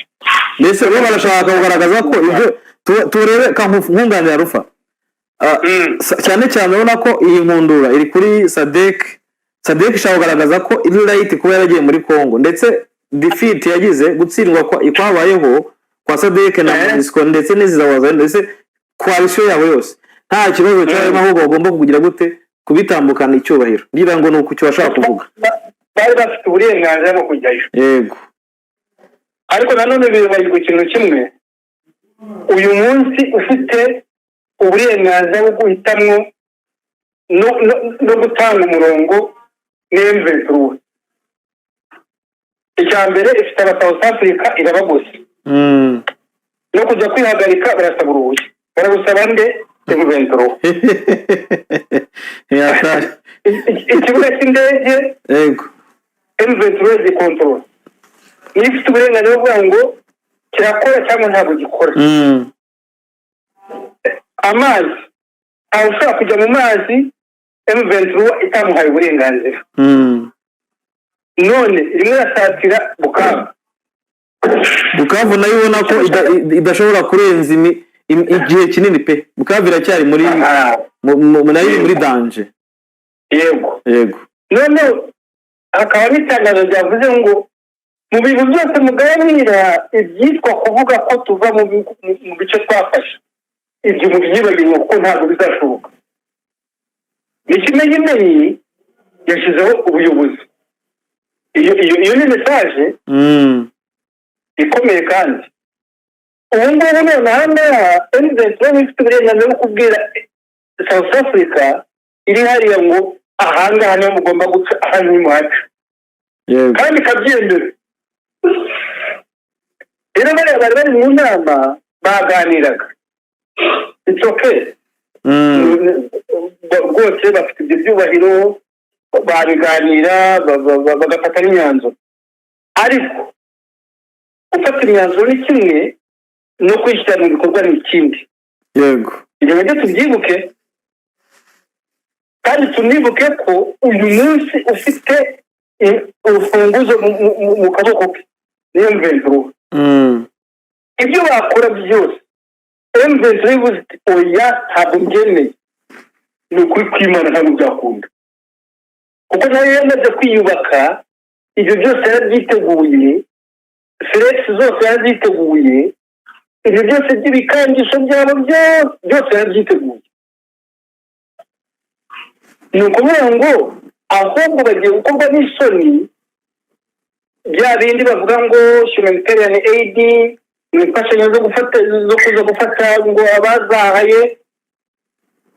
mbese bo barashaka kugaragaza ko ibyo turebe nkunganira Rufa. Cyane cyane urabona ko iyi nkundura iri kuri Sadek ishaka kugaragaza ko iri right kuba yaragiye muri Kongo, ndetse defeat yagize gutsindwa kwabayeho kwa Sadek na MONUSCO ndetse n'izizawaza, ndetse coalition yabo yose nta kibazo cyarimo, ahubwo bagomba kugira gute kubitambukana icyubahiro. Ngira ngo nuko cyo bashaka kuvuga, bari bafite uburenganzira bwo kujyayo. Yego, ariko nanone bibaye ikintu kimwe, uyu munsi ufite uburenganzira bwo guhitamwo no gutanga umurongo n'M23. Icya mbere ifite aba South Africa irabagose, no kujya kwihagarika barasaba uruhushya, baragusaba nde? M23. Ikibuga cy'indege yego M23 zikontorora, ifite uburenganzira bwo kuvuga ngo kirakora cyangwa ntabwo gikora. Amazi, aho ushobora kujya mu mazi M23 itamuhaye uburenganzira. None rimwe irasatira Bukavu nayo ubona ko idashobora kurenza igihe kinini pe. Bukavu iracyari muri muri danger. Yego. None hakaba n'itangazo ryavuze ngo mu bintu byose muganira ibyitwa kuvuga ko tuva mu bice twafashe, ibyo mubyibagirwa kuko ntabwo bizashoboka. N'ikimenyimenyi yashyizeho ubuyobozi. Iyo ni message ikomeye kandi ubu ngubu none hano M23 ifite uburenganzira bwo kubwira South Africa iri hariya ngo ahangaha niho mugomba guca, aha ni muhaca, kandi kabyemera. Rero bari mu nama baganiraga, it's okay, rwose bafite ibyo byubahiro, babiganira bagafata n'imyanzuro. Ariko gufata imyanzuro ni kimwe, no kwishyira mu bikorwa ni ikindi. Yego, ibyo nabyo tubyibuke, kandi tunibuke ko uyu munsi ufite urufunguzo mu kaboko ke niyo M23. Ibyo bakora byose M23 ivuze oya ntabwo mbyemeye, ni ukuri kw'Imana ntabwo byakunda kuko nayo yamaze kwiyubaka ibyo byose yarabyiteguye Felix zose yarabyiteguye ibyo byose by'ibikangisho byabo byose yarabyiteguye ni ukuvuga ngo ahubwo bagiye gukorwa n'isoni bya bindi bavuga ngo humanitarian aid imfashanyo zo kuza gufata ngo abazahaye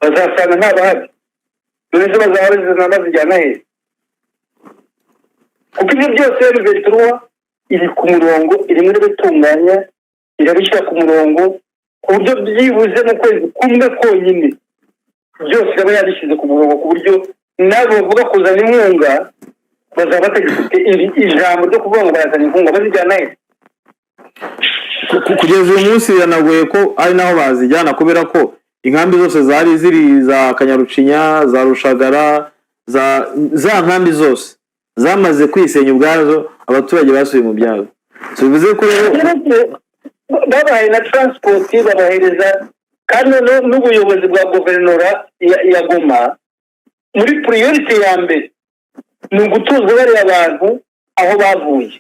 bazasanga ntabahari none se bazabazana bazijyana he kuko ibyo byose M23 iri ku murongo irimo irabitunganya irabishyira ku murongo ku buryo byibuze mu kwezi kumwe konyine byose ikaba yabishyize ku murongo ku buryo nabo bavuga kuzana inkunga bazaba batagifite ijambo ryo kuvuga ngo bazana inkunga bazijyana he kugeza uyu munsi biranagoye ko ari naho bazijyana kubera ko inkambi zose zari ziri za Kanyarucinya za Rushagara za nkambi zose zamaze kwisenya ubwazo abaturage basubiye mu byabo bivuze ko babahaye na transport babahereza kandi n'ubuyobozi bwa guverinora ya Goma muri priority ya mbere ni ugutuza bariya abantu aho bavuye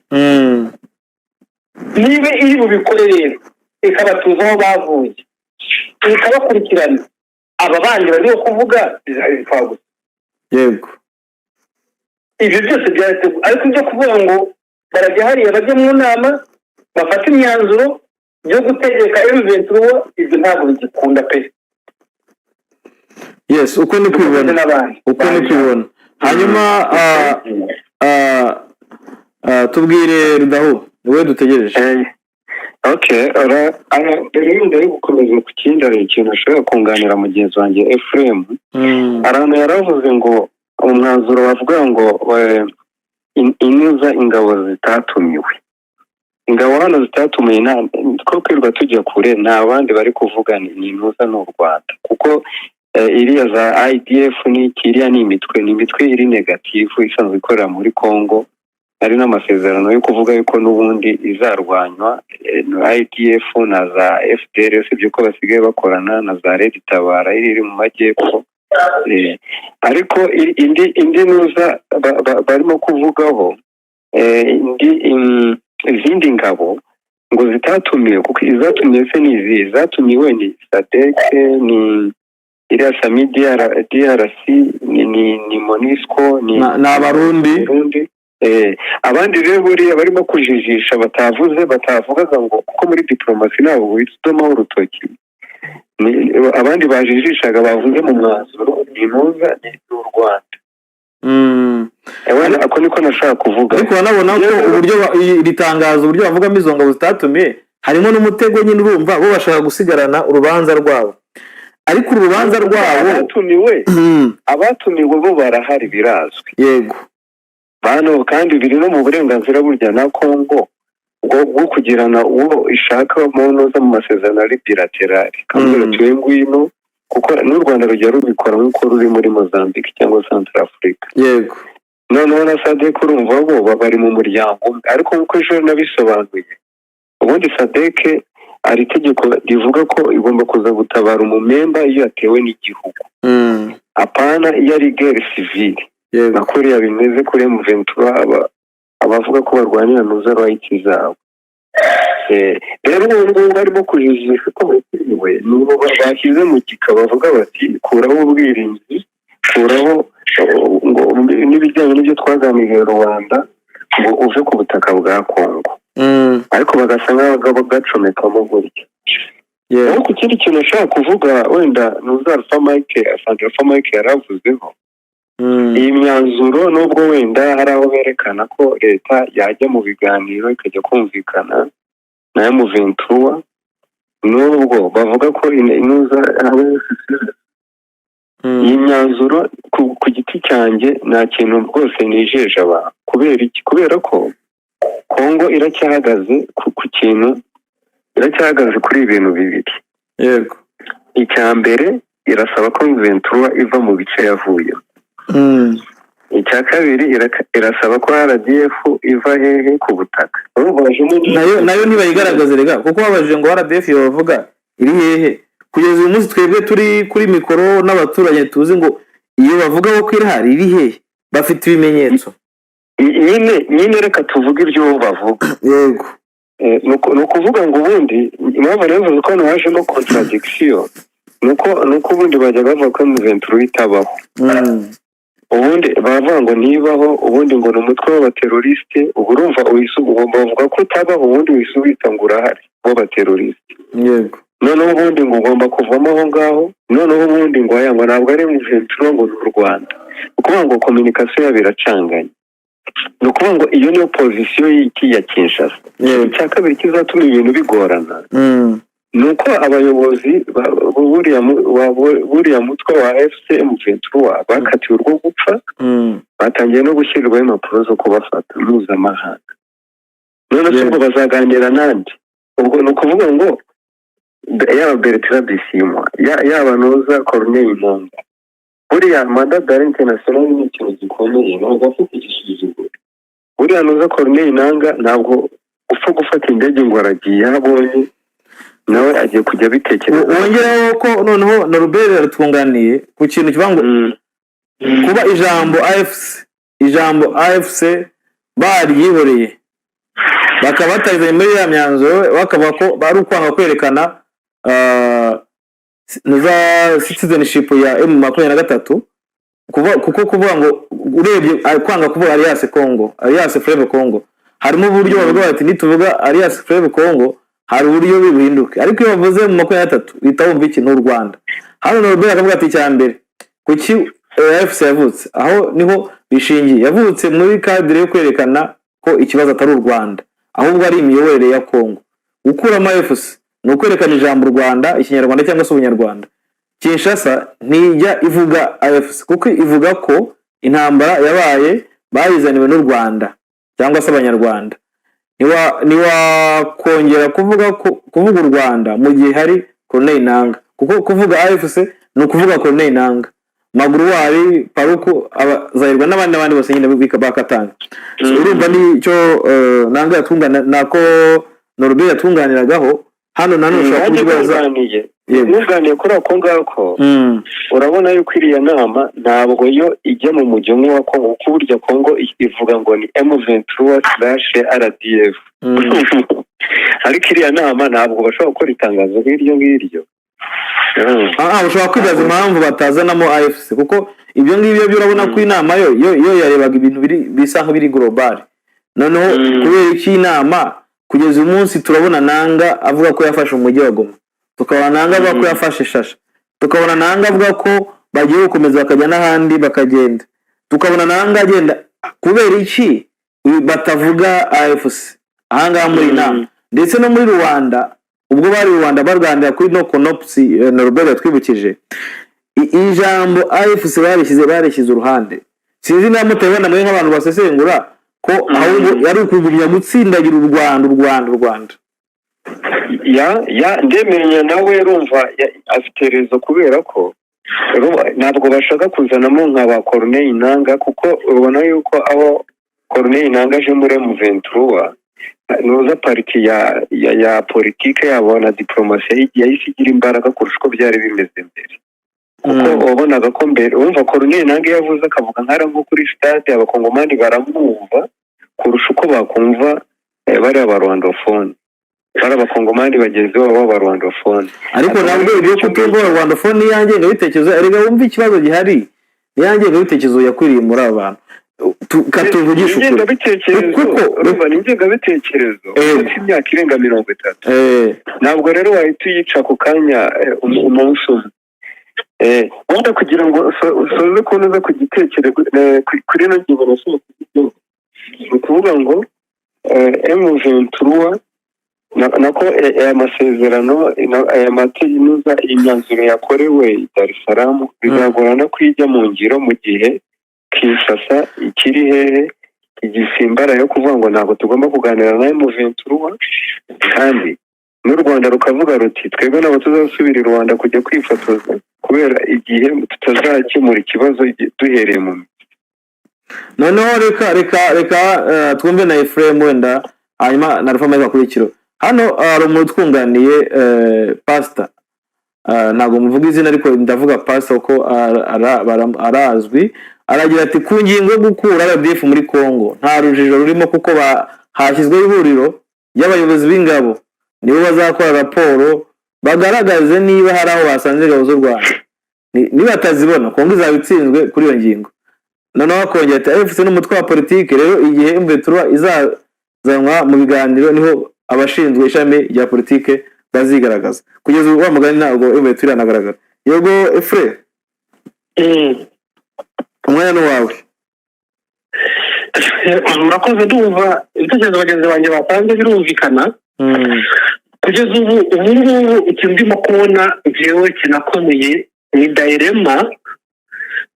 niba iri bubikore rero ikabatuza aho bavuye ikabakurikirana aba bandi bariho kuvuga bizabipfa gusa yego ibyo byose byarateguwe ariko ibyo kuvuga ngo barajya hariya bajya mu nama bafata imyanzuro yo gutegeka M23 ibyo ntabwo bigikunda pe yes uko ni kwibona hanyuma tubwire Rudahu niwe dutegereje okay mbere yo gukomeza ku kindi hari ikintu ashobora kunganira mugenzi wanjye Ephraim arano yaravuze ngo umwanzuro bavuga ngo inuza ingabo zitatumiwe ingabo hano zitatumiwe ko kwirwa tujya kure nta bandi bari kuvuga ni inuza n'u Rwanda kuko iriya za IDF n'ikiriya ni imitwe iri negatifu isanzwe ikorera muri Congo ari n'amasezerano yo kuvuga yuko n'ubundi izarwanywa IDF na za FDLR ibyo ko basigaye bakorana na za Red Tabara iri mu majyepfo ariko indi nuza barimo kuvugaho izindi ngabo ngo zitatumiwe kuko izatumiwe se nizi zatumiwe ni SADC ni iriya Sami DRC ni MONUSCO ni Abarundi abandi rero buriya barimo kujijisha batavugaga ngo kuko muri diplomasi nabo wituma urutoki abandi bajijishaga bavuze mu mwanzuro inuza ni u Rwanda ako niko nashaka kuvuga ariko banabona ko uburyo ritangaza uburyo bavugamo izo ngabo zitatumiye harimo n'umutego nyine urumva bo bashaka gusigarana urubanza rwabo ariko urubanza rwabo abatumiwe bo barahari birazwi yego bano kandi biri no mu burenganzira burya na Congo bwo kugirana uwo ishaka mu noza mu masezerano ari bilateral kandi twengwino kuko n'u Rwanda rujya rubikora nk'uko ruri muri Mozambique cyangwa Central Africa yego noneho na SADC urumva bo bari mu muryango ariko nkuko ejo nabisobanuye ubundi SADC ari itegeko rivuga ko igomba kuza gutabara umumemba iyo yatewe n'igihugu apana iyo ari guerre civile nakuriya bimeze kuri M23 abavuga ko barwanira nuza rights zabo rero ubu barimo kujijisha ko bakiriwe nubo bashyize mu gika bavuga bati kuraho ubwirinzi kuraho ngo n'ibijyanye n'ibyo twaganiriye Rwanda ngo uve ku butaka bwa Congo ariko bagasanga abagabo gacomekamo gutya ariko ikindi kintu ashaka kuvuga wenda Nuzarfa Mike yaravuzeho iyi myanzuro nubwo wenda hari aho berekana ko leta yajya mu biganiro ikajya kumvikana na M23 nubwo bavuga ko inuza iyi myanzuro ku giti cyanjye nta kintu rwose nijeje aba kubera ko Congo iracyahagaze ku kintu iracyahagaze kuri ibintu bibiri yego icya mbere irasaba ko M23 iva mu bice yavuye icya kabiri irasaba ko RDF iva hehe ku butaka nayo ntibayigaragaze rega kuko babajije ngo RDF bavuga iri hehe kugeza uyu munsi twebwe turi kuri mikoro n'abaturage tuzi ngo iyo bavuga ko irahari iri hehe bafite ibimenyetso nyine reka tuvuge ibyo bavuga yego ni ukuvuga ngo ubundi impamvu rero ko hano hajemo contradiction ni uko ubundi bajya bavuga ko M23 itabaho ubundi baravuga ngo nibaho ubundi ngo ni umutwe w'abateroriste ubu urumva bavuga ko utabaho ubundi wisubita ngo urahari w'abateroriste yego noneho ubundi ngo ugomba kuvamo aho ngaho noneho ubundi ngo ngo ntabwo ari M23 ngo ni u Rwanda ukuvuga ngo communication yabo iracanganye ni ukuvuga ngo iyo niyo pozisiyo ya Kinshasa icya kabiri kizatuma ibintu bigorana ni uko abayobozi buriya mutwe wa M23 bakatiwe urwo gupfa batangiye no gushyirwaho impapuro zo kubafata mpuzamahanga none se ngo bazaganira nandi ubwo ni ukuvuga ngo yaba Bertrand Bisimwa yaba Noza Corneille Nangaa buriya mandat international ni ikintu gikomeye ntabwo afite igisuzuguro buriya Noza Corneille Nangaa ntabwo upfa gufata indege ngo aragiye abonye nawe agiye kujya bitekereza wongeraho ko noneho Norbert yaratwunganiye ku kintu kivuga ngo kuba ijambo AFC baryihoreye bakaba batazanye muri ya myanzuro bakaba ko bari ukwanga kwerekana za citizenship ya M23 kuko kuvuga ngo urebye kwanga kuvuga Alliance Fleuve Congo harimo uburyo bavuga bati nituvuga Alliance Fleuve Congo hari uburyo bihinduka ariko iyo bavuze mu 23 bita wumva ikintu u Rwanda hano Norbert akavuga ati cyambere kuki AFC yavutse aho niho bishingiye yavutse muri cadre yo kwerekana ko ikibazo atari u Rwanda ahubwo ari imiyoborere ya Congo gukuramo AFC no kwerekana ijambo Rwanda ikinyarwanda cyangwa se ubunyarwanda Kinshasa ntijya ivuga AFC kuko ivuga ko intambara yabaye bayizaniwe n'u Rwanda cyangwa se abanyarwanda niwa kongera kuvuga u Rwanda mu gihe hari Corneille Nangaa kuko kuvuga AFC no kuvuga Corneille Nangaa Maguru wari Paruku abazayirwa n'abandi bose nyine bakatanga urumva ni cyo Nangaa yatungana nako Norbert yatunganiragaho hano ushaka kubibaza nuganiye kuri ako ngako urabona yuko iriya nama ntabwo yo ijya mu mujyo wa Kongo kuko burya Kongo ivuga ngo ni M23/RDF ariko iriya nama ntabwo bashobora gukora itangazo ngiryo ushobora kwibaza impamvu batazanamo AFC kuko ibyo ngibyo byo urabona ko inama yo yarebaga ibintu bisa nk'ibiri global noneho kubera iki inama kugeza umunsi turabona Nangaa avuga ko yafashe umujyi wa Goma tukabona Nangaa avuga ko yafashe Shasha tukabona Nangaa avuga ko bagiye gukomeza bakajya n'ahandi bakagenda tukabona Nangaa agenda kubera iki batavuga AFC ahangaha muri inama ndetse no muri Rwanda ubwo bari Rwanda barwanira kuri no konopsi Norbert yatwibukije ijambo AFC barishyize uruhande sinzi niba mutabona mwe nk'abantu basesengura ko ahubwo yari ukugumya gutsindagira u Rwanda ndemenya nawe rumva afite rezo kubera ko ntabwo bashaka kuzanamo nk'aba Corneille Nangaa kuko ubona yuko aho Corneille Nangaa aje muri M23 nuza pariti ya politike yabo na diplomasi yahise igira imbaraga kurusha uko byari bimeze mbere kuko wabonaga ko mbere wumva Corneille Nangaa yavuze akavuga nkara nko kuri stade abakongomani baramwumva kurusha uko bakumva bari abarwandofone bari abakongomani bagenzi babo b'abarwandofone ariko ntabwo ibyo kutumva abarwandofone yanjye ngabitekerezo erega wumva ikibazo gihari yanjye ngabitekerezo yakwiriye muri abantu katuvugisha kuko n'ingengabitekerezo imyaka irenga 30 ntabwo rero wahita uyica ku kanya umunsi umwe wenda kugira ngo usoze kunoza ku gitekerezo kuri no ngingo nasoma ni ukuvuga ngo M23 nako amasezerano amatinuza imyanzuro yakorewe Dar es Salaam bizagorana kwijya mu ngiro mu gihe Kinshasa ikiri hehe igisimbara yo kuvuga ngo ntabwo tugomba kuganira na M23 kandi n'u Rwanda rukavuga ruti twebwe nabo tuzasubira i Rwanda kujya kwifotoza kubera igihe tutazakemura ikibazo duhereye mu noneho reka twumve na Ephraim wenda hanyuma na Rufa maze kurikiro hano ari umutwunganiye pastor ntago muvuga izina ariko ndavuga Pastor ko arazwi, aragira ati ku ngingo yo gukura RDF muri Kongo nta rujijo rurimo kuko hashyizweho ihuriro y'abayobozi b'ingabo nibo bazakora raporo bagaragaze niba hari aho basanze ingabo z'u Rwanda, niba atazibona Kongo izaba itsinzwe kuri iyo ngingo. Noneho akongera ati AFC n'umutwe wa politiki rero igihe M23 izazanwa mu biganiro niho abashinzwe ishami rya politiki bazigaragaza. Kugeza ubu bamugani ntabwo M23 iranagaragara. Yego Efre umwanya wawe. Murakoze, ndumva ibitekerezo bagenzi banjye batanze birumvikana. Kugeza ubu ikintu ndimo kubona jewe kinakomeye ni dilema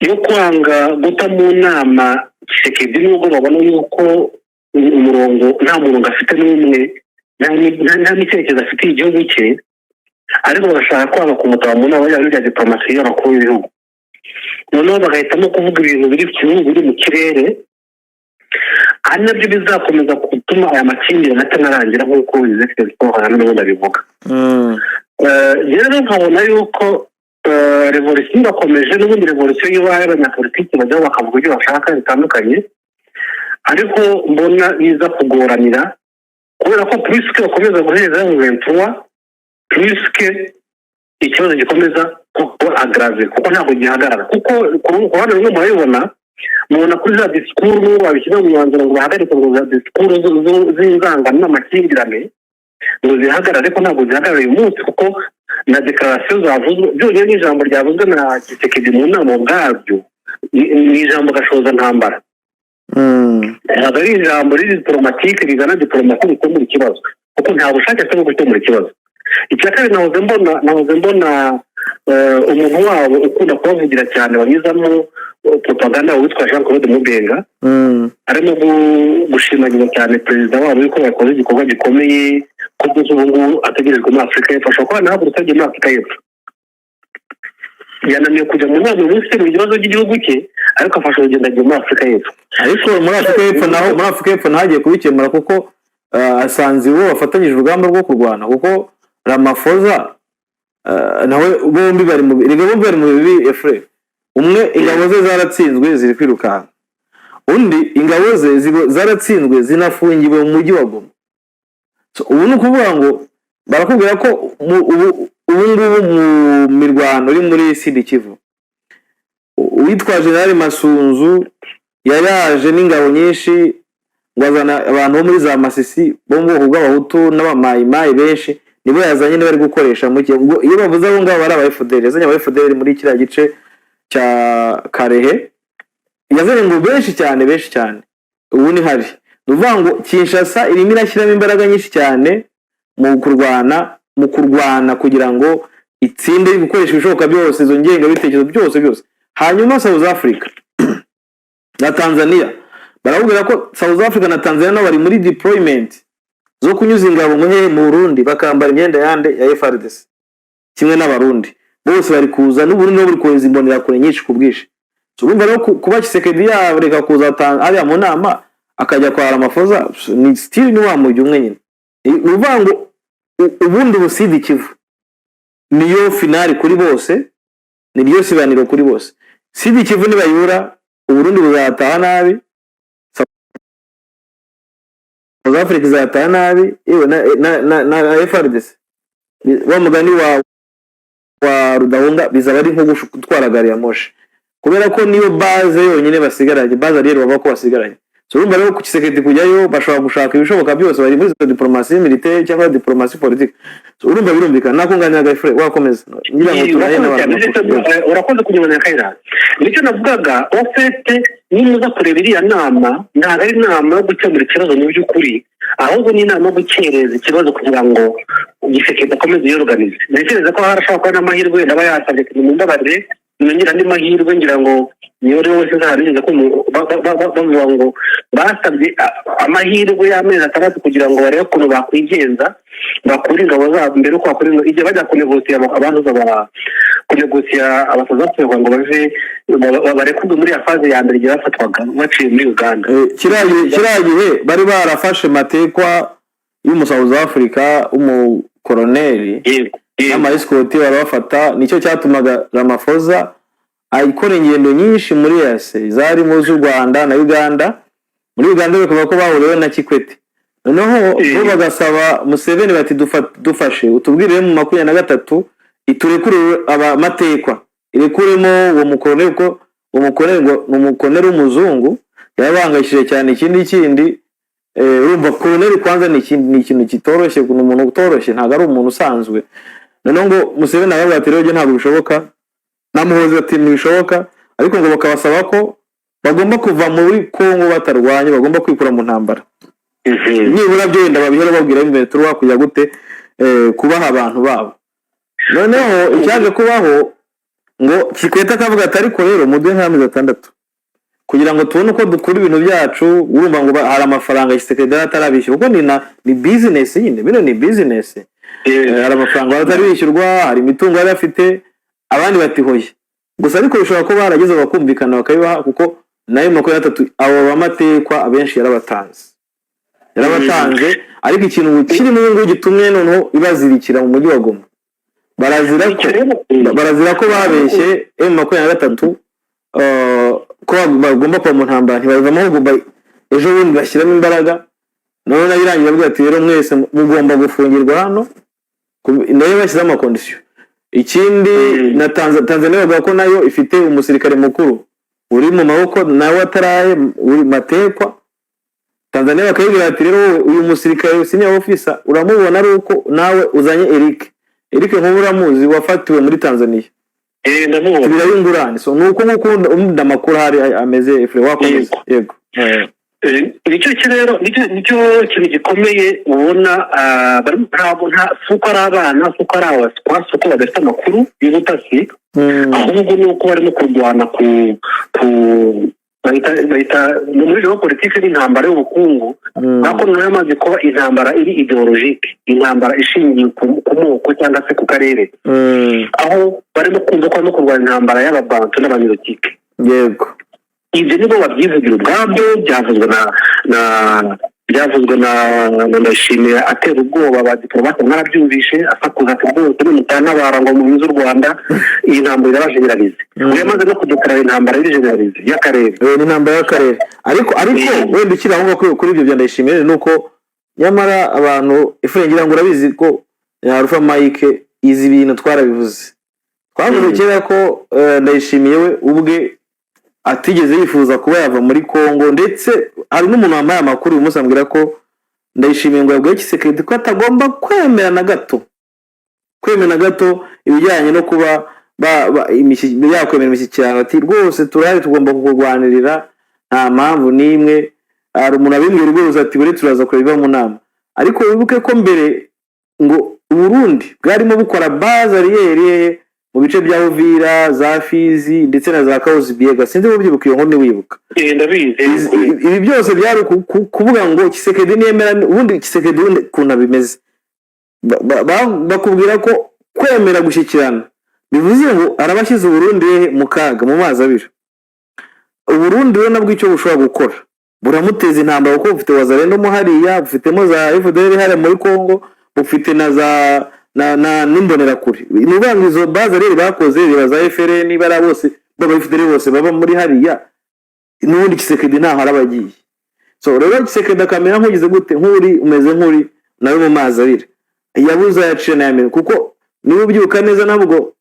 yo kwanga guta mu nama Tshisekedi nubwo babona yuko umurongo nta murongo afite n'umwe nta n'icyerekezo afitiye igihugu cye, ariko bashaka kwanga kumutaba mu nama ya diplomasi y'abakuru b'ibihugu. Noneho bagahitamo kuvuga ibintu biri mu kirere, ari nabyo bizakomeza gutuma aya makimbirane atanarangira nk'uko Executive Paul n'ubundi abivuga. Rero nkabona yuko revolution irakomeje, n'ubundi revolution y'abaye abanyapolitiki bajyaho bakavuga ibyo bashaka bitandukanye, ariko mbona biza kugoranira kubera ko purisike bakomeza guheza M23, purisike ikibazo gikomeza kuba agrave kuko ntabwo gihagarara, kuko ku ruhande rumwe murabibona mubona kuri za disikuru babishyira mu mwanzuro ngo bahagarike ngo za disikuru z'inzangano n'amakimbirane ngo zihagarare, ariko ntabwo zihagarara uyu munsi kuko na dekarasiyo zavuzwe byonyine n'ijambo ryavuzwe na Tshisekedi mu nama ubwabyo ni ijambo gashoza ntambara. Ntabwo ari ijambo riri diplomatike rigana diplomasi gukemura ikibazo kuko nta bushake afite bwo gukemura ikibazo. Icya kabiri nahoze mbona umuntu wabo ukunda kubavugira cyane banyuzamo propaganda witwa Jean Claude Mubenga arimo gushimangira cyane perezida wabo yuko yakoze igikorwa gikomeye ko byose ubu ngubu ategerejwe muri Afurika y'Epfo. Ashobora kuba ntabwo utagiye muri Afurika y'Epfo, yananiwe kujya mu nama munsi mu bibazo by'igihugu cye, ariko afasha urugendo agiye muri Afurika y'Epfo. Ariko muri Afurika y'Epfo ntagiye kubikemura kuko asanze uwo bafatanyije urugamba rwo kurwana, kuko Ramaphosa nawe bombi bari mu bibi Efre. Umwe ingabo ze zaratsinzwe ziri kwirukanka, undi ingabo ze zaratsinzwe zinafungiwe mu mujyi wa Goma. Ubu ni ukuvuga ngo barakubwira ko ubu ngubu mu mirwano iri muri Sud Kivu uwitwa General Masunzu yaje n'ingabo nyinshi ngo azana abantu bo muri za Masisi bo mu bwoko bw'abahutu n'abamayimayi benshi nibo yazanye bari gukoresha mu gihe iyo bavuze abo ngabo bari aba FDL, yazanye aba FDL muri kiriya gice cya Karehe, yazanye ngo benshi cyane ubu ni hari nuvuga ngo Kinshasa irimo irashyiramo imbaraga nyinshi cyane mu kurwana kugira ngo itsinde gukoresha ibishoboka byose izo ngenga bitekerezo byose. Hanyuma South Africa na Tanzania baravugira ko South Africa na Tanzania no bari muri deployment zo kunyuza ingabo mu Burundi bakambara imyenda yande ya FARDC kimwe n'abarundi bose bari kuza n'Uburundi no buri kohereza imbonera kure nyinshi kubwisha. Urumva rero kuba Tshisekedi yareka kuza ari mu nama akajya kwa Ramaphosa ni still ni wa mujyi umwe nyine. Uvuga ngo ubundi busidi Kivu niyo finali kuri bose, ni byo sibaniro kuri bose. Sidi Kivu nibayura Uburundi buzataha nabi, South Africa izataha nabi, iwe na FARDC bamugani wa Rudahunga bizaba ari nko gutwara gari ya moshi, kubera ko niyo base yonyine basigaranye, base rero baba ko basigaranye. Urumva rero ku Tshisekedi kujyayo bashobora gushaka ibishoboka byose, bari muri diplomasi militaire cyangwa diplomasi politique. Urumva birumvikana nakunganira Gafre wakomeza ngira ngo turahe n'abantu urakoze kunyibonera kaira. Nicyo navugaga ofete nimuza kureba iriya nama ntabwo ari inama yo gukemura ikibazo mu by'ukuri, ahubwo ni inama yo gukereza ikibazo kugira ngo Tshisekedi akomeze yorganize. Ntekereza ko harashobora kuba n'amahirwe ndaba yasabye mu mbabarire ngira andi mahirwe ngira ngo niyo rero wese nzarinze ko bavuga ngo basabye amahirwe y'amezi atandatu kugira ngo barebe ukuntu bakwigenza bakura ingabo zabo mbere uko bakora igihe bajya kunegosiya abantu kunegosiya abasazapfuye ngo bave barekurwe muri ya faze ya mbere igihe bafatwaga baciye muri Uganda. Kiriya gihe bari barafashe matekwa y'umu South Africa umukoloneli n'ama escort barabafata nicyo cyatumaga Ramaphosa ayikora ingendo nyinshi muri yase zari mu z'u Rwanda na Uganda. Muri Uganda bakavuga ko bahuriwe na Kikwete, noneho bo bagasaba Museveni bati dufashe utubwirire mu 23 iturekure abamatekwa irekuremo uwo mukoloneli ko uwo mukoloneli ngo umukoloneli w'umuzungu yabangashije cyane ikindi urumva koloneli kwanza ni ikintu kitoroshye ku umuntu utoroshye ntago ari umuntu usanzwe. Noneho ngo Museveni aravuga ati rero ntabwo bishoboka, namuhoze ati ntibishoboka, ariko ngo bakabasaba ko bagomba kuva muri Kongo batarwanye, bagomba kwikura mu ntambara. Nibura byo wenda babihera babwira M23 kujya gute kubaha abantu babo. Noneho icyaje kubaho ngo Kikwete akavuga ati ariko rero mu 2006 kugira ngo tubone uko dukura ibintu byacu, urumva ngo hari amafaranga Kisekedi atarabishyura kuko ni business nyine, bino ni business. Hari amafaranga atarabishyurwa, hari imitungo yari afite, abandi batihoye gusa, ariko bishobora ko barageze bakumvikana bakabibaha kuko nayo 23 abo bamatekwa abenshi yarabatanze, ariko ikintu kiri mu ngo gitumye noneho ibazirikira mu mujyi wa Goma. Barazira ko babeshye M23 ko bagomba kwa mu ntambara ntibavamo ahubwo ejo bundi bashyiramo imbaraga. None nabirangira bwa ati rero mwese mugomba gufungirwa hano, nayo bashyize ama condition. Ikindi na Tanzania bavuga ko nayo ifite umusirikare mukuru uri mu maboko nawe ataraye uri matekwa. Tanzania bakayibwira ati rero uyu musirikare senior officer uramubona ari uko nawe uzanye Eric nk'uramuzi wafatiwe muri Tanzania. Ndamubona birayungurane, so nuko umunda makuru hari ameze efre wakomeze. Yego nicyo kirero nicyo kintu gikomeye ubona bari nta suko ari abana suko ari abaswa suko badafite amakuru y'ubutasi, ahubwo nuko barimo kurwana ku bayita muri ryo politiki n'intambara y'ubukungu, nako nayo amaze kuba intambara iri ideologique, intambara ishingiye ku moko cyangwa se ku karere, aho barimo kumva ko no kurwana intambara y'ababantu n'abanyurotike. Yego ibyo nibo babyivugira ubwabyo, byavuzwe na Ndayishimiye atera ubwoba ba diplomate mwarabyumvishe asakuza ati rwose n'umutanabara ngo mu z'u Rwanda iyi ntambara irabajeneralize. Yamaze no kudekarara intambara y'generalize y'akarere, ni intambara y'akarere. Ariko wenda ukira aho kuri ibyo bya Ndayishimiye nuko nyamara abantu ifrengira ngo urabizi ko Alpha Mike izi bintu twarabivuze, twavuze kera ko Ndayishimiye we ubwe atigeze yifuza kuba yava muri Kongo, ndetse hari n'umuntu wambaye amakuru umusambwira ko Ndayishimiye ngo yabwiye Kisekedi ko atagomba kwemera na gato ibijyanye no kuba yakwemera imishyikirano, ati rwose turahari tugomba kukurwanirira nta mpamvu n'imwe. Hari umuntu abimbwira rwose ati buri turaza kureba mu nama, ariko wibuke ko mbere ngo Burundi bwarimo bukora base ariyeri mu bice bya Uvira za Fizi ndetse na za Kahuzi Biega, sinzi ubyibuka iyo nkoni wibuka. Ndabizi ibi byose byari kuvuga ngo Kisekedi niyemera, ubundi Kisekedi kuna bimeze bakubwira ko kwemera gushyikirana bivuze ngo arabashyize Burundi mu kaga mu mazi abira. Burundi rero nabwo icyo bushobora gukora buramuteza intambara kuko bufite wazarendo mo hariya, bufitemo za FDL hariya muri Kongo, bufite na za n'imbonera kuri n'ubangizo izo base rero bakoze bibaza FRN bara bose b'abafite bose baba muri hariya, n'ubundi Kisekedi nta harabagiye. So rero Kisekedi akamera nk'ugize gute nk'uri umeze nk'uri nawe mu mazi abira yabuze yaciye nayamenya, kuko niba ubyuka neza nabwo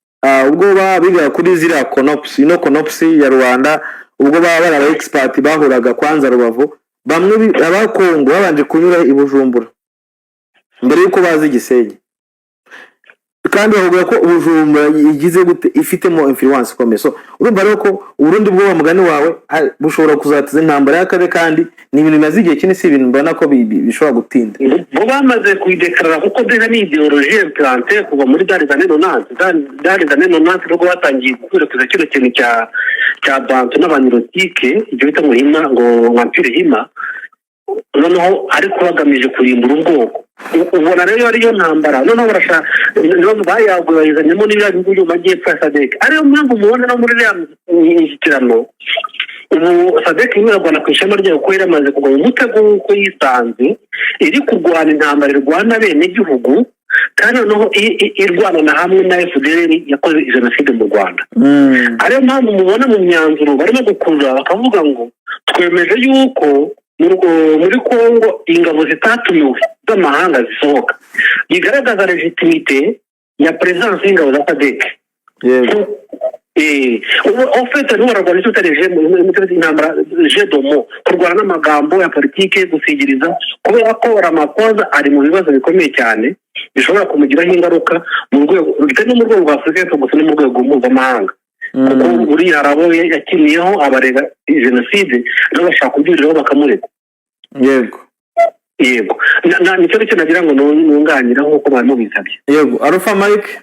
ubwo babiga kuri zira konopsi ya Rwanda, ubwo baba aba expert bahuraga kwanza Rubavu, bamwe abakongo babanje kunyura i Bujumbura mbere yuko bazi Gisenyi, kandi bavuga ko Bujumbura igize gute ifitemo influence ikomeye. So urumva rero ko Burundi bwo bamugani wawe bushobora kuzatiza intambara y'akare, kandi ni ibintu bimaze igihe kinini, si ibintu mbona ko bishobora gutinda. Bo bamaze kuidekarara kuko deha ni ideologie implantée kuva muri dans les années 90 rwo batangiye gukwirakwiza kino kintu cya bantu n'abanyurotike, ibyo bita muhima ngo vampire hima, noneho ariko bagamije kurimbura ubwoko. Ubona rero ariyo ntambara, noneho barashaka nibo bayaguye bayizanyemo n'ibya bihugu majyepfo ya SADC. Ariyo mpamvu mubona no muri ya mishyikirano ubu SADC imiragwana ku ishema ryayo ko yaramaze kugwa mu mutego w'uko yisanze iri kurwana intambara irwana bene igihugu kandi noneho irwana na hamwe na FDL yakoze jenoside mu Rwanda. Ariyo mpamvu mubona mu myanzuro barimo gukurura bakavuga ngo twemeje yuko muri Kongo ingabo zitatumiwe z'amahanga zisohoka, bigaragaza legitimite ya presence y'ingabo za SADC. En fait nous bararwana icyo utareje intambara jedomo, kurwana n'amagambo ya politike, gusigiriza, kubera ko Ramaphosa ari mu bibazo bikomeye cyane bishobora kumugiraho ingaruka mu rwego bitari mu rwego rwa Afurika y'Epfo gusa no mu rwego mpuzamahanga, kuko buriya arabo yakiniyeho abarega jenoside nabo bashaka kubyuriraho bakamureka. Yego nicyo cyo nagira ngo nunganira nk'uko barimo bisabye. Yego Alpha Mike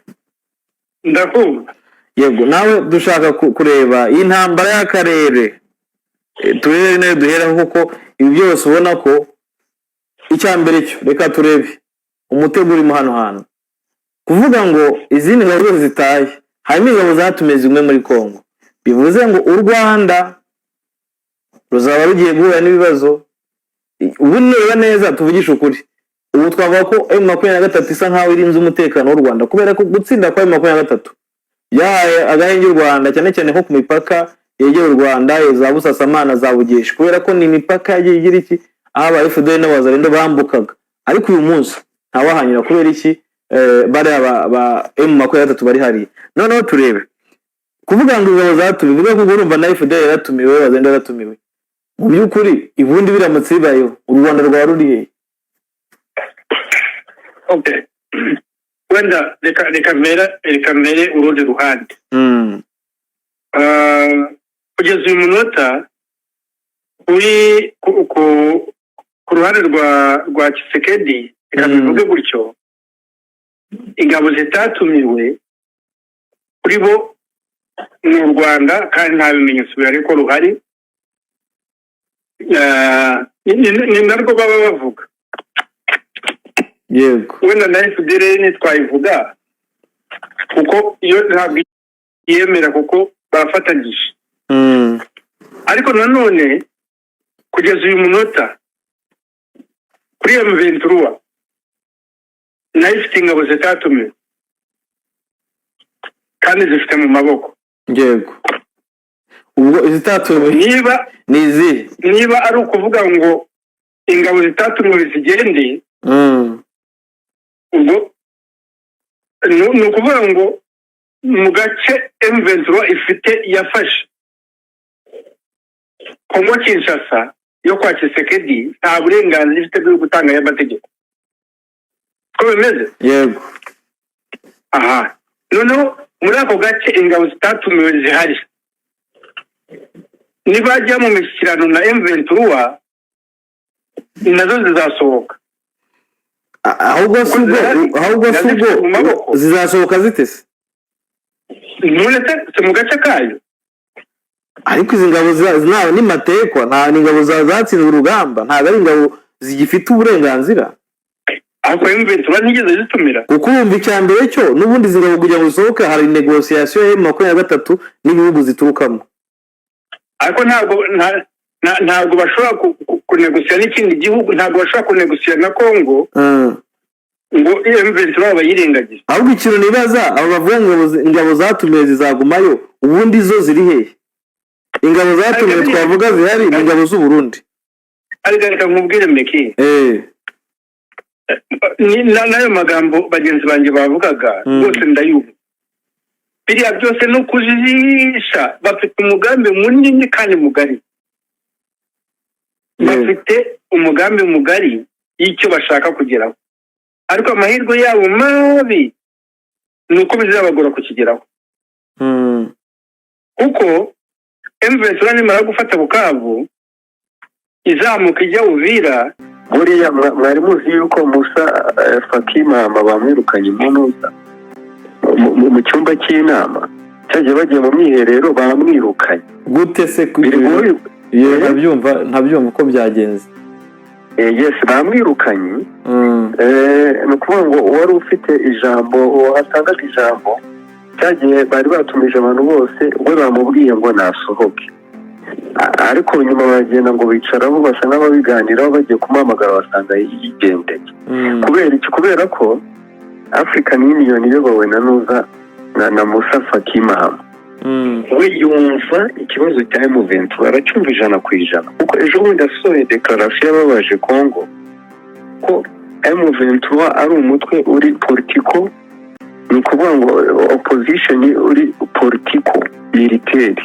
ndakumva. Yego nawe dushaka kureba iyi ntambara y'akarere turere nayo duhera kuko ibi byose ubona ko icyambere cyo reka turebe umutego urimo hano hantu kuvuga ngo izindi ngabo zose zitaye harimo ingabo zatumye zimwe muri Kongo, bivuze ngo u Rwanda ruzaba rugiye guhura n'ibibazo. Ubu neza neza tuvugisha ukuri, ubu twavuga ko M23 isa nkaho irinze umutekano w'u Rwanda kubera ko gutsinda kwa M23 yahaye agahenge u Rwanda cyane cyane nko ku mipaka yegera u Rwanda za Busasamana za Bugeshi, kubera ko ni imipaka yagiye igira iki aho aba FDL n'abazarendo bambukaga, ariko uyu munsi ntawahanyura kubera iki bari aba M23 bari hari. Noneho turebe kuvuga ngo ingabo zatumiwe, bivuga ko urumva na FDL yaratumiwe, abazarendo yaratumiwe. Mu by'ukuri ibundi biramutse bibayo u Rwanda rwa ruriye. Okay, wenda reka mere urundi ruhande. Kugeza uyu munota uri ku ruhande rwa Tshisekedi, reka bivuge gutyo, ingabo zitatumiwe kuri bo ni u Rwanda kandi nta bimenyetso bihari ko ruhari. Ni narwo baba bavuga. Yego wenda na FDL ntitwayivuga kuko iyo ntabwo yemera kuko bafatanyije. Ariko nanone kugeza uyu munota kuri M23 nayo ifite ingabo zitatumiwe kandi zifite mu maboko. Yego ubwo zitatumiwe niba ari ukuvuga ngo ingabo zitatumiwe zigende, ubwo ni ukuvuga ngo mu gace M23 ifite yafashe Kongo Kinshasa yo kwa Tshisekedi nta burenganzira ifite bwo gutanga y'amategeko. Ko bimeze? Yego. Aha, noneho muri ako gace ingabo zitatumiwe zihari, nibajya mu mishyikirano na M23 nazo zizasohoka. Ahubwo sugo zizasohoka zitese none mu gace kayo. Ariko izi ngabo zinawe ni matekwa, nta ingabo zatsinze urugamba, nta ari ingabo zigifite uburenganzira. Ariko M23 nigeze zitumira kuko umva icyambere cyo n'ubundi zingabo kugira ngo zisohoke hari negotiation ya M23 n'ibihugu ziturukamo. Ariko ntabwo bashobora kunegosiya n'ikindi gihugu, ntabwo bashobora kunegosiya na Kongo ngo M23 bayirengagize. Ahubwo ikintu nibaza abo bavuga ingabo zatumiwe zizagumayo, ubundi zo ziri hehe? Ingabo zatumiwe twavuga zihari ni ingabo z'u Burundi. Ariko reka nkubwire Meki, nayo magambo bagenzi banjye bavugaga bose ndayumva. Biriya byose no kujijisha, bafite umugambi munini kandi mugari. Bafite umugambi mugari y'icyo bashaka kugeraho, ariko amahirwe yabo mabi ni uko bizabagora kukigeraho. Kuko M23 nimara gufata Bukavu izamuka ijya Uvira. Buriya mwari muzi yuko Musa Fakima bamwirukanye mu cyumba cy'inama cyagiye bagiye mu myiherero bamwirukanye. Gute se ntabyumva uko byagenze? Yes, bamwirukanye. Ni ukuvuga ngo wari ufite ijambo, watangaga ijambo cyagiye bari batumije abantu bose, we bamubwiye ngo nasohoke, ariko nyuma bagenda ngo bicaraho basa n'ababiganiraho bagiye kumuhamagara basanga yigendeye. Kubera iki? Kubera ko African Union iyobowe na Nuza na Musa Faki Mahamat we yumva ikibazo cya M23 aracyumva 100% kuko ejo bundi asohoye declaration yababaje Congo ko M23 ari umutwe uri politiko ni ukuvuga ngo opposition uri politiko militaire